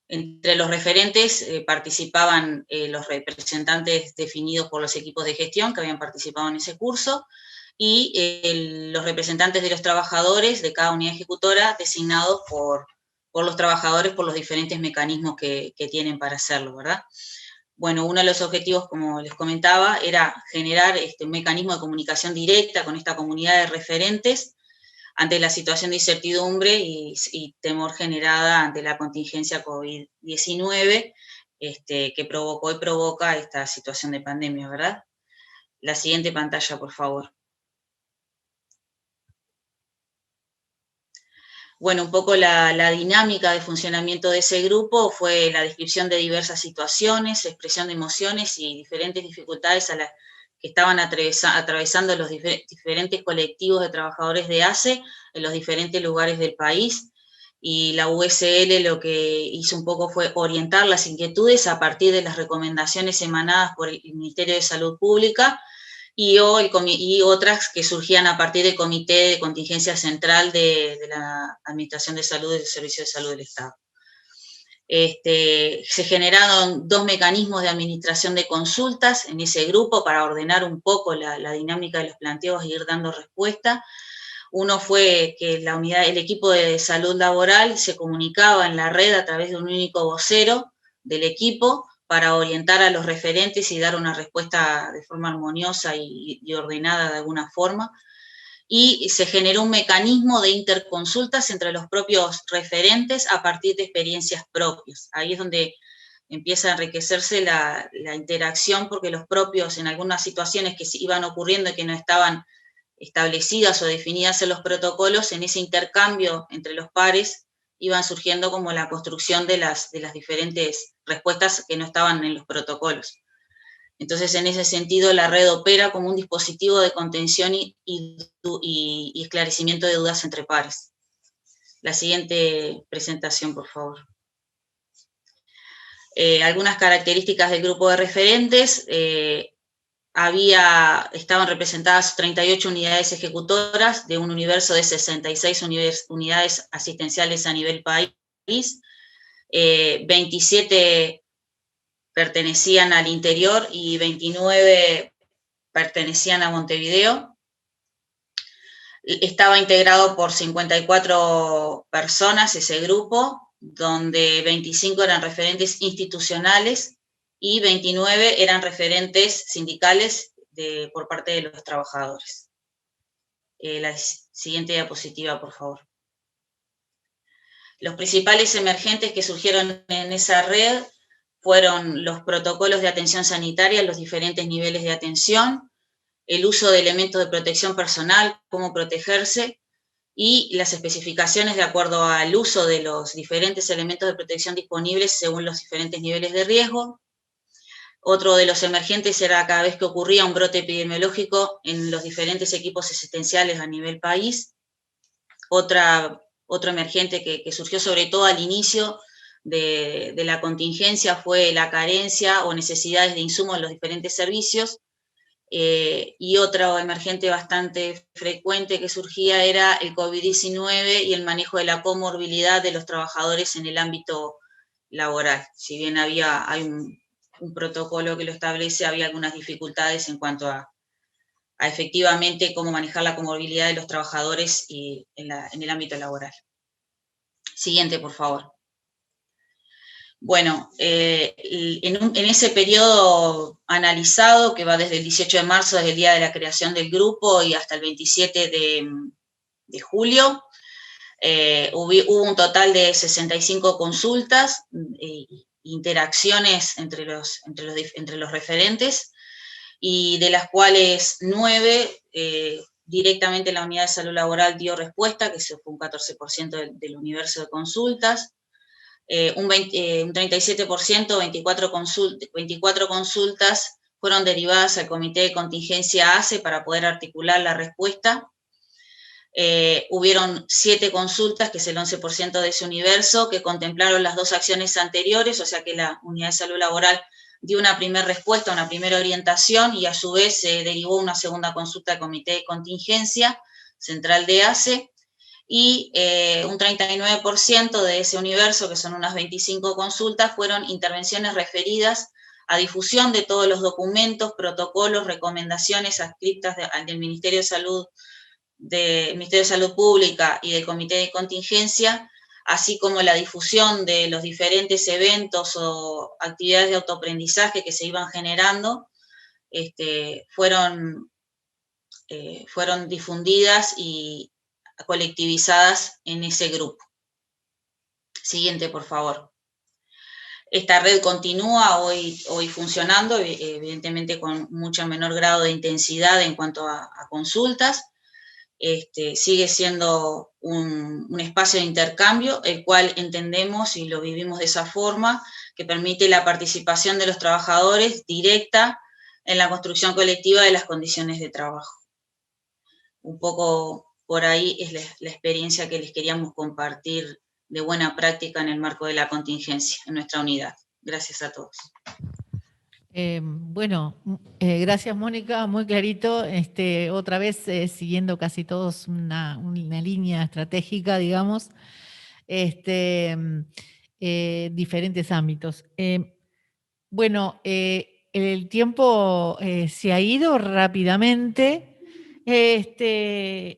F: Entre los referentes participaban los representantes definidos por los equipos de gestión que habían participado en ese curso, y los representantes de los trabajadores de cada unidad ejecutora designados por los trabajadores por los diferentes mecanismos que tienen para hacerlo, ¿verdad? Bueno, uno de los objetivos, como les comentaba, era generar un mecanismo de comunicación directa con esta comunidad de referentes ante la situación de incertidumbre y temor generada ante la contingencia COVID-19 que provocó y provoca esta situación de pandemia, ¿verdad? La siguiente pantalla, por favor. Bueno, un poco la dinámica de funcionamiento de ese grupo fue la descripción de diversas situaciones, expresión de emociones y diferentes dificultades a las que estaban atravesando los diferentes colectivos de trabajadores de ACE en los diferentes lugares del país. y la USL lo que hizo un poco fue orientar las inquietudes a partir de las recomendaciones emanadas por el Ministerio de Salud Pública y otras que surgían a partir del Comité de Contingencia Central de la Administración de Salud y del Servicio de Salud del Estado. Se generaron 2 mecanismos de administración de consultas en ese grupo para ordenar un poco la dinámica de los planteos e ir dando respuesta. Uno fue que el equipo de salud laboral se comunicaba en la red a través de un único vocero del equipo para orientar a los referentes y dar una respuesta de forma armoniosa y ordenada de alguna forma. Y se generó un mecanismo de interconsultas entre los propios referentes a partir de experiencias propias. Ahí es donde empieza a enriquecerse la interacción, porque los propios, en algunas situaciones que iban ocurriendo y que no estaban establecidas o definidas en los protocolos, en ese intercambio entre los pares iban surgiendo como la construcción de las diferentes respuestas que no estaban en los protocolos. Entonces, en ese sentido, la red opera como un dispositivo de contención y esclarecimiento de dudas entre pares. La siguiente presentación, por favor. Algunas características del grupo de referentes. Estaban representadas 38 unidades ejecutoras de un universo de 66 unidades asistenciales a nivel país. 27 pertenecían al interior y 29 pertenecían a Montevideo. Estaba integrado por 54 personas ese grupo, donde 25 eran referentes institucionales y 29 eran referentes sindicales por parte de los trabajadores. La siguiente diapositiva, por favor. Los principales emergentes que surgieron en esa red fueron los protocolos de atención sanitaria en los diferentes niveles de atención, el uso de elementos de protección personal, cómo protegerse, y las especificaciones de acuerdo al uso de los diferentes elementos de protección disponibles según los diferentes niveles de riesgo. Otro de los emergentes era cada vez que ocurría un brote epidemiológico en los diferentes equipos asistenciales a nivel país. Otro emergente que surgió sobre todo al inicio de la contingencia fue la carencia o necesidades de insumos en los diferentes servicios, y otro emergente bastante frecuente que surgía era el COVID-19 y el manejo de la comorbilidad de los trabajadores en el ámbito laboral. Si bien hay un protocolo que lo establece, había algunas dificultades en cuanto a efectivamente cómo manejar la comorbilidad de los trabajadores en el ámbito laboral. Siguiente, por favor. Bueno, en ese periodo analizado, que va desde el 18 de marzo, desde el día de la creación del grupo, y hasta el 27 de julio, hubo un total de 65 consultas, interacciones entre los referentes, y de las cuales 9 directamente la unidad de salud laboral dio respuesta, que eso fue un 14% del universo de consultas. Un 37%, 24 consultas fueron derivadas al Comité de Contingencia ACE para poder articular la respuesta. Hubieron 7 consultas, que es el 11% de ese universo, que contemplaron las 2 acciones anteriores, o sea que la unidad de salud laboral dio una primera respuesta, una primera orientación, y a su vez se derivó una segunda consulta al Comité de Contingencia Central de ACE, y un 39% de ese universo, que son unas 25 consultas, fueron intervenciones referidas a difusión de todos los documentos, protocolos, recomendaciones adscritas del Ministerio de Salud Pública y del Comité de Contingencia, así como la difusión de los diferentes eventos o actividades de autoaprendizaje que se iban generando, fueron difundidas y colectivizadas en ese grupo. Siguiente, por favor. Esta red continúa hoy funcionando, evidentemente con mucho menor grado de intensidad en cuanto a consultas. Sigue siendo un espacio de intercambio, el cual entendemos y lo vivimos de esa forma, que permite la participación de los trabajadores directa en la construcción colectiva de las condiciones de trabajo. Un poco por ahí es la experiencia que les queríamos compartir buena práctica en el marco de la contingencia en nuestra unidad. Gracias a todos.
A: Gracias Mónica, muy clarito. Otra vez siguiendo casi todos una línea estratégica, digamos, diferentes ámbitos. El tiempo se ha ido rápidamente.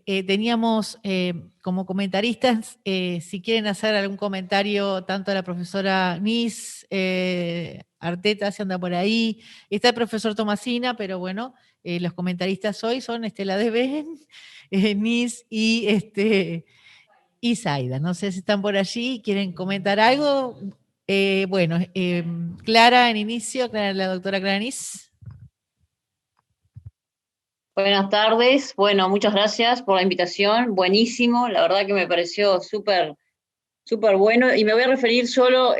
A: Teníamos como comentaristas, si quieren hacer algún comentario, tanto a la profesora Nis, Arteta se anda por ahí, está el profesor Tomasina, pero bueno, los comentaristas hoy son Estela Deben, Nis y Zaida. No sé si están por allí, quieren comentar algo. Clara en inicio, la doctora Clara Nis.
G: Buenas tardes, bueno, muchas gracias por la invitación, buenísimo, la verdad que me pareció súper bueno, y me voy a referir solo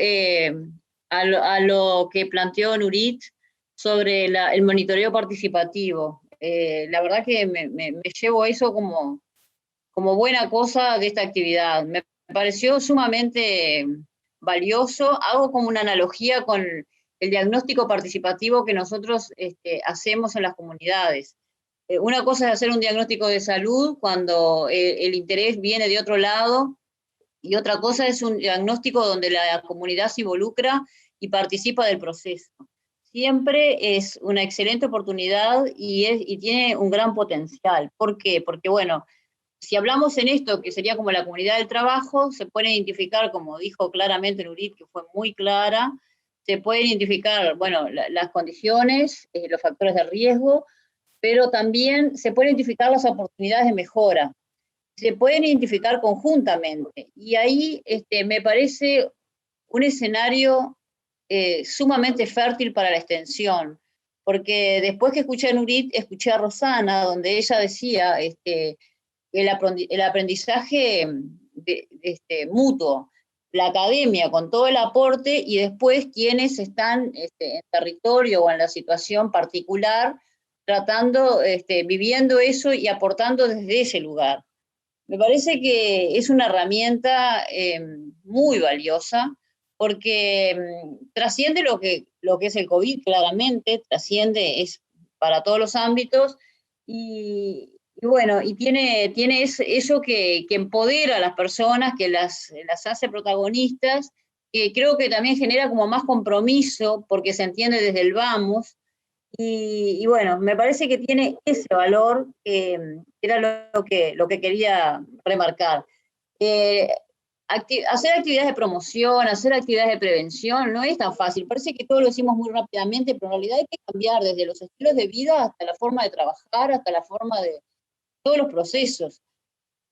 G: a lo que planteó Nurit sobre el monitoreo participativo. La verdad que me llevo eso como buena cosa de esta actividad. Me pareció sumamente valioso. Hago como una analogía con el diagnóstico participativo que nosotros hacemos en las comunidades. Una cosa es hacer un diagnóstico de salud cuando el interés viene de otro lado, y otra cosa es un diagnóstico donde la comunidad se involucra y participa del proceso. Siempre es una excelente oportunidad y tiene un gran potencial. ¿Por qué? Porque, bueno, si hablamos en esto, que sería como la comunidad del trabajo, se puede identificar, como dijo claramente Nurit, que fue muy clara, se pueden identificar, bueno, las condiciones, los factores de riesgo, pero también se pueden identificar las oportunidades de mejora, se pueden identificar conjuntamente, y ahí me parece un escenario sumamente fértil para la extensión, porque después que escuché a Nurit, escuché a Rosana, donde ella decía el aprendizaje mutuo, la academia con todo el aporte, y después quienes están en territorio o en la situación particular, tratando, viviendo eso y aportando desde ese lugar. Me parece que es una herramienta muy valiosa, porque trasciende lo que es el COVID, claramente, trasciende, es para todos los ámbitos, y bueno, y tiene eso que empodera a las personas, que las hace protagonistas, que creo que también genera como más compromiso, porque se entiende desde el vamos, y bueno, me parece que tiene ese valor, que era lo que quería remarcar. Hacer actividades de promoción, hacer actividades de prevención, no es tan fácil. Parece que todo lo decimos muy rápidamente, pero en realidad hay que cambiar desde los estilos de vida hasta la forma de trabajar, hasta la forma de todos los procesos.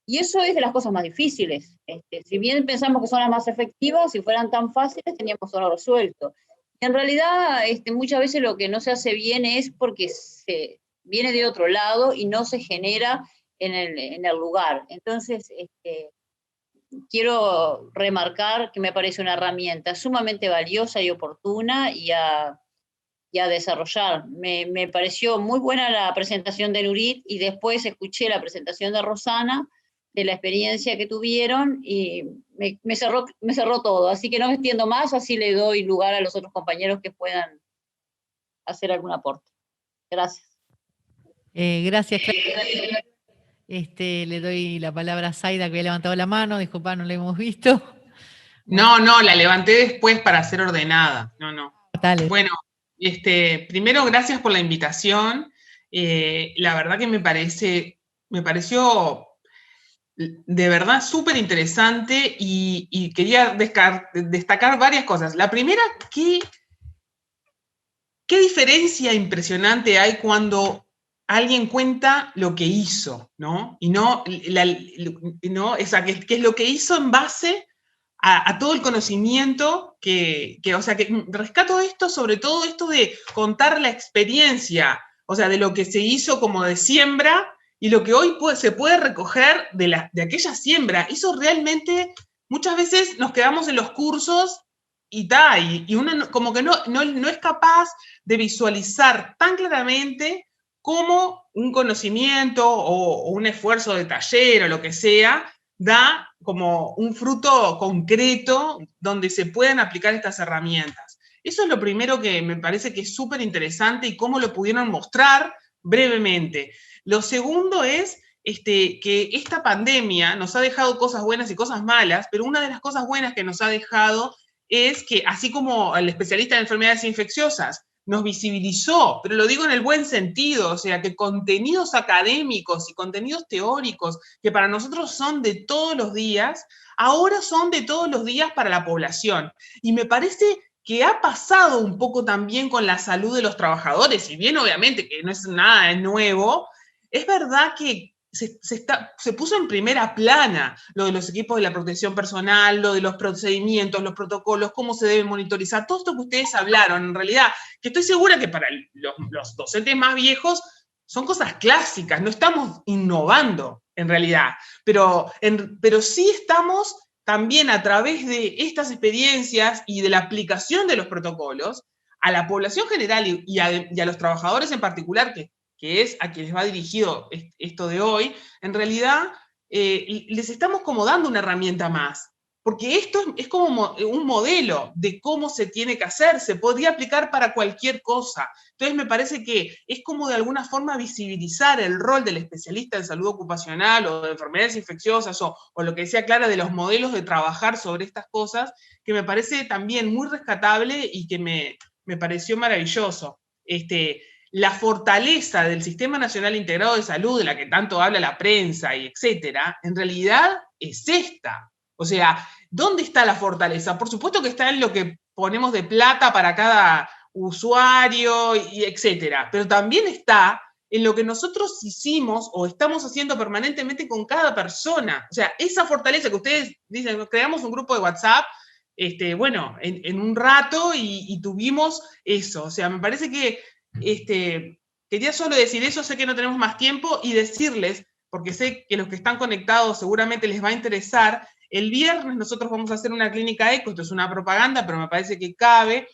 G: Y eso es de las cosas más difíciles. Si bien pensamos que son las más efectivas, si fueran tan fáciles, teníamos todo resuelto. En realidad, muchas veces lo que no se hace bien es porque se viene de otro lado y no se genera en el lugar. Entonces, quiero remarcar que me parece una herramienta sumamente valiosa y oportuna y a desarrollar. Me pareció muy buena la presentación de Nurit, y después escuché la presentación de Rosana, de la experiencia que tuvieron, y me cerró todo. Así que no me extiendo más, así le doy lugar a los otros compañeros que puedan hacer algún aporte. Gracias.
A: Gracias, Clara. Le doy la palabra a Zaida, que había levantado la mano. Disculpa, no la hemos visto.
H: No, la levanté después para ser ordenada. No.
A: Dale.
H: Bueno, primero, gracias por la invitación. La verdad que me pareció de verdad súper interesante, y quería destacar varias cosas. La primera, ¿qué diferencia impresionante hay cuando alguien cuenta lo que hizo, ¿no? Y qué es lo que hizo en base a todo el conocimiento que rescato esto, sobre todo esto de contar la experiencia, o sea, de lo que se hizo como de siembra, y lo que hoy se puede recoger de aquella siembra. Eso realmente, muchas veces nos quedamos en los cursos y uno como que no es capaz de visualizar tan claramente cómo un conocimiento o un esfuerzo de taller o lo que sea da como un fruto concreto donde se puedan aplicar estas herramientas. Eso es lo primero que me parece que es súper interesante y cómo lo pudieron mostrar brevemente. Lo segundo es que esta pandemia nos ha dejado cosas buenas y cosas malas, pero una de las cosas buenas que nos ha dejado es que, así como el especialista en enfermedades infecciosas nos visibilizó, pero lo digo en el buen sentido, o sea, que contenidos académicos y contenidos teóricos que para nosotros son de todos los días, ahora son de todos los días para la población. Y me parece que ha pasado un poco también con la salud de los trabajadores, si bien obviamente que no es nada nuevo, es verdad que se puso en primera plana lo de los equipos de la protección personal, lo de los procedimientos, los protocolos, cómo se debe monitorizar, todo esto que ustedes hablaron, en realidad, que estoy segura que para los docentes más viejos son cosas clásicas, no estamos innovando en realidad, pero sí estamos también a través de estas experiencias y de la aplicación de los protocolos a la población general y a los trabajadores en particular, que es a quienes va dirigido esto de hoy, en realidad les estamos como dando una herramienta más, porque esto es como un modelo de cómo se tiene que hacer, se podría aplicar para cualquier cosa. Entonces me parece que es como de alguna forma visibilizar el rol del especialista en salud ocupacional o de enfermedades infecciosas o lo que decía Clara de los modelos de trabajar sobre estas cosas, que me parece también muy rescatable y que me pareció maravilloso. La fortaleza del Sistema Nacional Integrado de Salud, de la que tanto habla la prensa y etcétera, en realidad es esta. O sea, ¿dónde está la fortaleza? Por supuesto que está en lo que ponemos de plata para cada usuario y etcétera, pero también está en lo que nosotros hicimos o estamos haciendo permanentemente con cada persona. O sea, esa fortaleza que ustedes dicen, creamos un grupo de WhatsApp, bueno, en un rato y tuvimos eso. O sea, me parece que quería solo decir eso, sé que no tenemos más tiempo, y decirles, porque sé que los que están conectados seguramente les va a interesar, el viernes nosotros vamos a hacer una clínica eco, esto es una propaganda, pero me parece que cabe,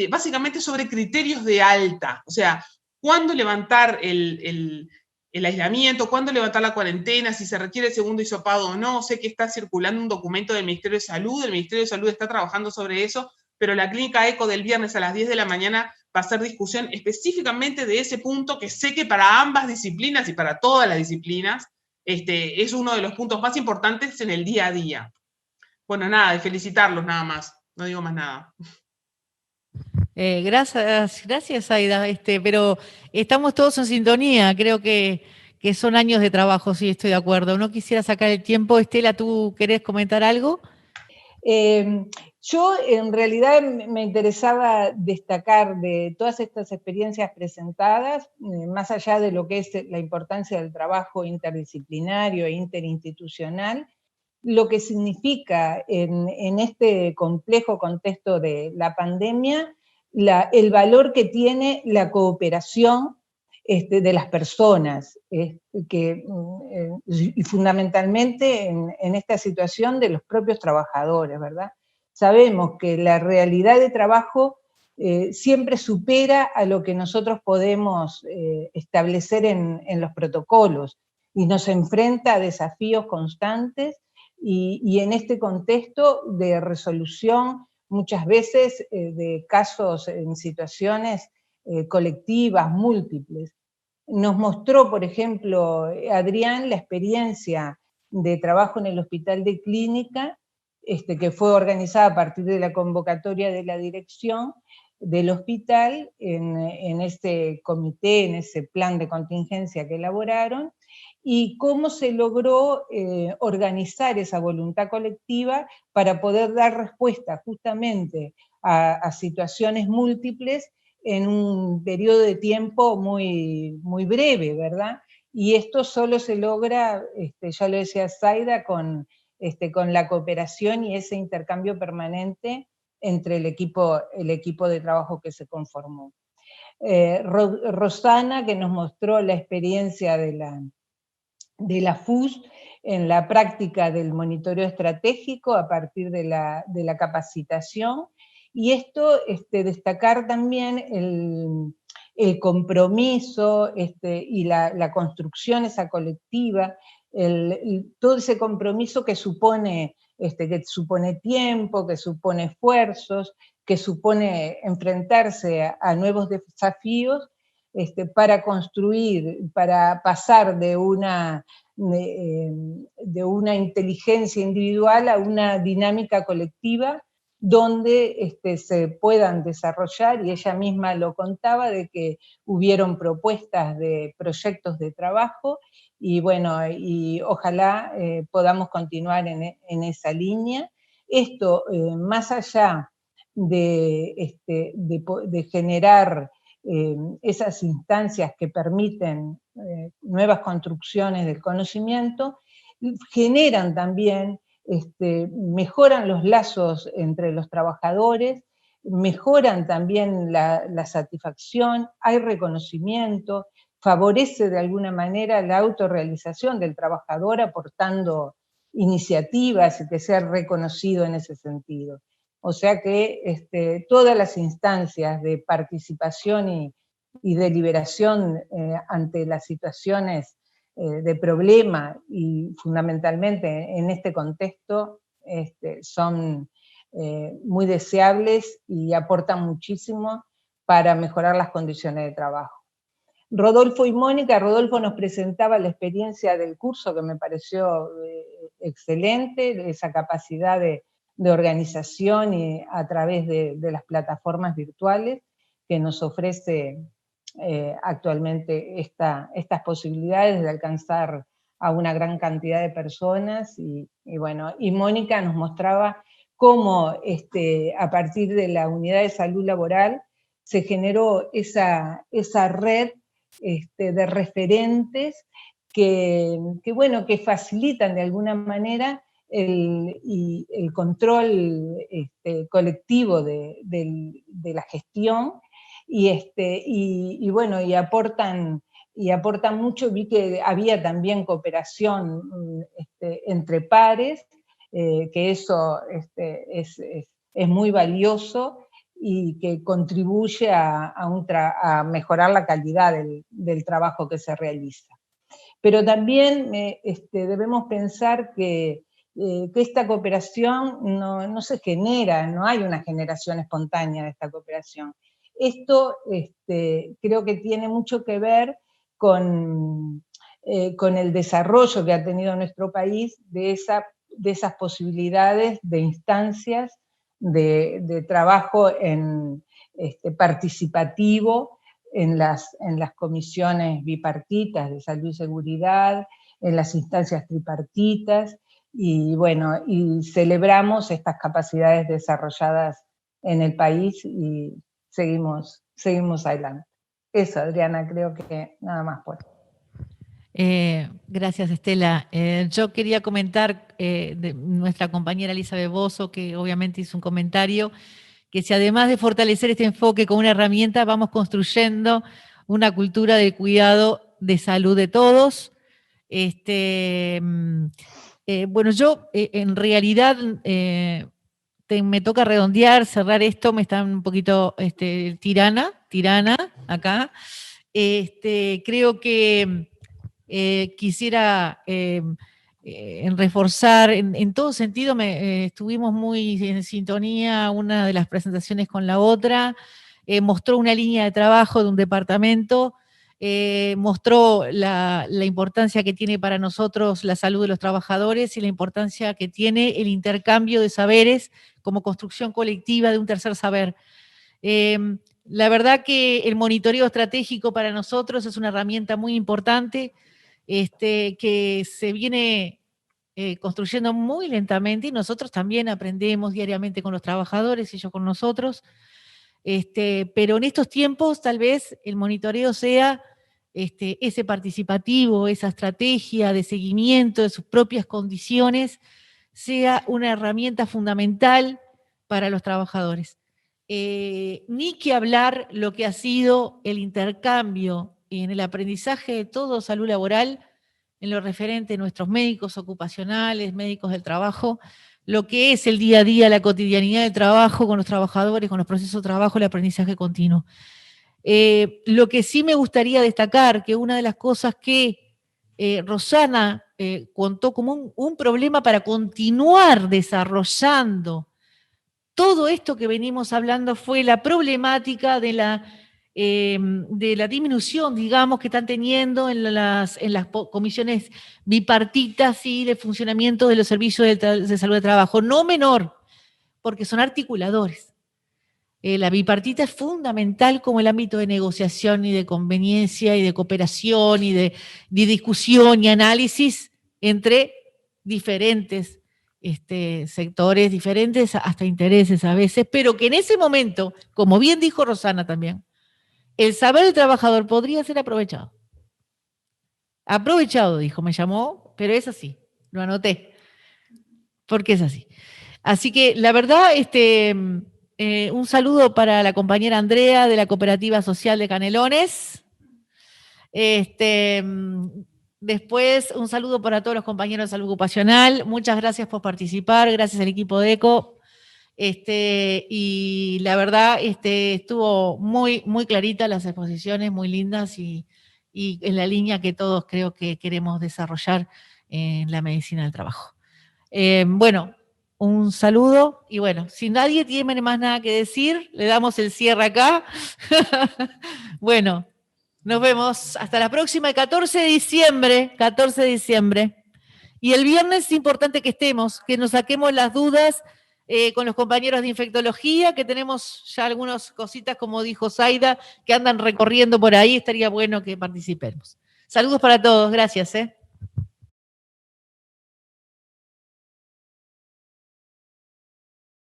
H: básicamente sobre criterios de alta, o sea, cuándo levantar el aislamiento, cuándo levantar la cuarentena, si se requiere segundo hisopado o no. Sé que está circulando un documento del Ministerio de Salud, el Ministerio de Salud está trabajando sobre eso, pero la clínica eco del viernes a las 10 de la mañana va a ser discusión específicamente de ese punto, que sé que para ambas disciplinas y para todas las disciplinas es uno de los puntos más importantes en el día a día. Bueno, nada, de felicitarlos nada más, no digo más nada.
A: Gracias, Aida, pero estamos todos en sintonía, creo que son años de trabajo, sí, estoy de acuerdo. No quisiera sacar el tiempo. Estela, ¿tú querés comentar algo?
I: Yo en realidad me interesaba destacar de todas estas experiencias presentadas, más allá de lo que es la importancia del trabajo interdisciplinario e interinstitucional, lo que significa en este complejo contexto de la pandemia, el valor que tiene la cooperación de las personas, y fundamentalmente en esta situación de los propios trabajadores, ¿verdad? Sabemos que la realidad de trabajo siempre supera a lo que nosotros podemos establecer en los protocolos, y nos enfrenta a desafíos constantes, y en este contexto de resolución, muchas veces de casos en situaciones colectivas, múltiples. Nos mostró, por ejemplo, Adrián, la experiencia de trabajo en el Hospital de Clínica, que fue organizada a partir de la convocatoria de la dirección del hospital en este comité, en ese plan de contingencia que elaboraron, y cómo se logró organizar esa voluntad colectiva para poder dar respuesta justamente a situaciones múltiples en un periodo de tiempo muy, muy breve, ¿verdad? Y esto solo se logra, ya lo decía Zaida, con la cooperación y ese intercambio permanente entre el equipo de trabajo que se conformó. Rosana, que nos mostró la experiencia de la FUS en la práctica del monitoreo estratégico a partir de la capacitación, y esto, destacar también el compromiso y la construcción esa colectiva todo ese compromiso que supone tiempo, que supone esfuerzos, que supone enfrentarse a nuevos desafíos, para construir, para pasar de una inteligencia individual a una dinámica colectiva donde se puedan desarrollar, y ella misma lo contaba, de que hubieron propuestas de proyectos de trabajo, y bueno, y ojalá podamos continuar en esa línea. Esto, más allá de generar esas instancias que permiten nuevas construcciones del conocimiento, generan también, mejoran los lazos entre los trabajadores, mejoran también la satisfacción, hay reconocimiento, favorece de alguna manera la autorrealización del trabajador aportando iniciativas y que sea reconocido en ese sentido. O sea que todas las instancias de participación y deliberación ante las situaciones de problema, y fundamentalmente en este contexto, son muy deseables y aportan muchísimo para mejorar las condiciones de trabajo. Rodolfo y Mónica, Rodolfo nos presentaba la experiencia del curso, que me pareció excelente, esa capacidad de organización y a través de las plataformas virtuales que nos ofrece actualmente estas posibilidades de alcanzar a una gran cantidad de personas, y bueno, y Mónica nos mostraba cómo a partir de la unidad de salud laboral se generó esa red de referentes que facilitan de alguna manera el control colectivo de la gestión, y aportan mucho. Vi que había también cooperación entre pares, que eso es muy valioso y que contribuye a mejorar la calidad del trabajo que se realiza. Pero también debemos pensar que esta cooperación no se genera, no hay una generación espontánea de esta cooperación. Esto creo que tiene mucho que ver con el desarrollo que ha tenido nuestro país de esas posibilidades de instancias de trabajo participativo en las comisiones bipartitas de salud y seguridad, en las instancias tripartitas, y bueno, y celebramos estas capacidades desarrolladas en el país y seguimos adelante. Eso, Adriana, creo que nada más por hoy.
A: Gracias, Estela. Yo quería comentar de nuestra compañera Elizabeth Bozo, que obviamente hizo un comentario, que si además de fortalecer este enfoque con una herramienta, vamos construyendo una cultura de cuidado de salud de todos. Bueno, yo en realidad me toca redondear, cerrar esto, me está un poquito tirana acá. Creo que quisiera reforzar, en todo sentido, estuvimos muy en sintonía una de las presentaciones con la otra, mostró una línea de trabajo de un departamento, mostró la importancia que tiene para nosotros la salud de los trabajadores y la importancia que tiene el intercambio de saberes como construcción colectiva de un tercer saber. La verdad que el monitoreo estratégico para nosotros es una herramienta muy importante, que se viene construyendo muy lentamente, y nosotros también aprendemos diariamente con los trabajadores, ellos con nosotros, pero en estos tiempos tal vez el monitoreo sea ese participativo, esa estrategia de seguimiento de sus propias condiciones, sea una herramienta fundamental para los trabajadores. Ni que hablar lo que ha sido el intercambio en el aprendizaje de todo salud laboral, en lo referente a nuestros médicos ocupacionales, médicos del trabajo, lo que es el día a día, la cotidianidad del trabajo con los trabajadores, con los procesos de trabajo, el aprendizaje continuo. Lo que sí me gustaría destacar, que una de las cosas que Rosana contó como un problema para continuar desarrollando todo esto que venimos hablando, fue la problemática de la disminución, digamos, que están teniendo en las comisiones bipartitas y de funcionamiento de los servicios de salud de trabajo. No menor, porque son articuladores. La bipartita es fundamental como el ámbito de negociación y de conveniencia y de cooperación y de discusión y análisis entre diferentes sectores, diferentes hasta intereses a veces, pero que en ese momento, como bien dijo Rosana también, el saber del trabajador podría ser aprovechado. Aprovechado, dijo, me llamó, pero es así, lo anoté, porque es así. Así que la verdad, un saludo para la compañera Andrea de la Cooperativa Social de Canelones. Después, un saludo para todos los compañeros de salud ocupacional. Muchas gracias por participar, gracias al equipo de ECO. Y la verdad, estuvo muy, muy clarita las exposiciones, muy lindas y en la línea que todos creo que queremos desarrollar en la medicina del trabajo. Bueno, un saludo y bueno, si nadie tiene más nada que decir, le damos el cierre acá. Bueno, nos vemos hasta la próxima, el 14 de diciembre, 14 de diciembre. Y el viernes es importante que estemos, que nos saquemos las dudas con los compañeros de infectología, que tenemos ya algunas cositas, como dijo Zaida, que andan recorriendo por ahí, estaría bueno que participemos. Saludos para todos, gracias.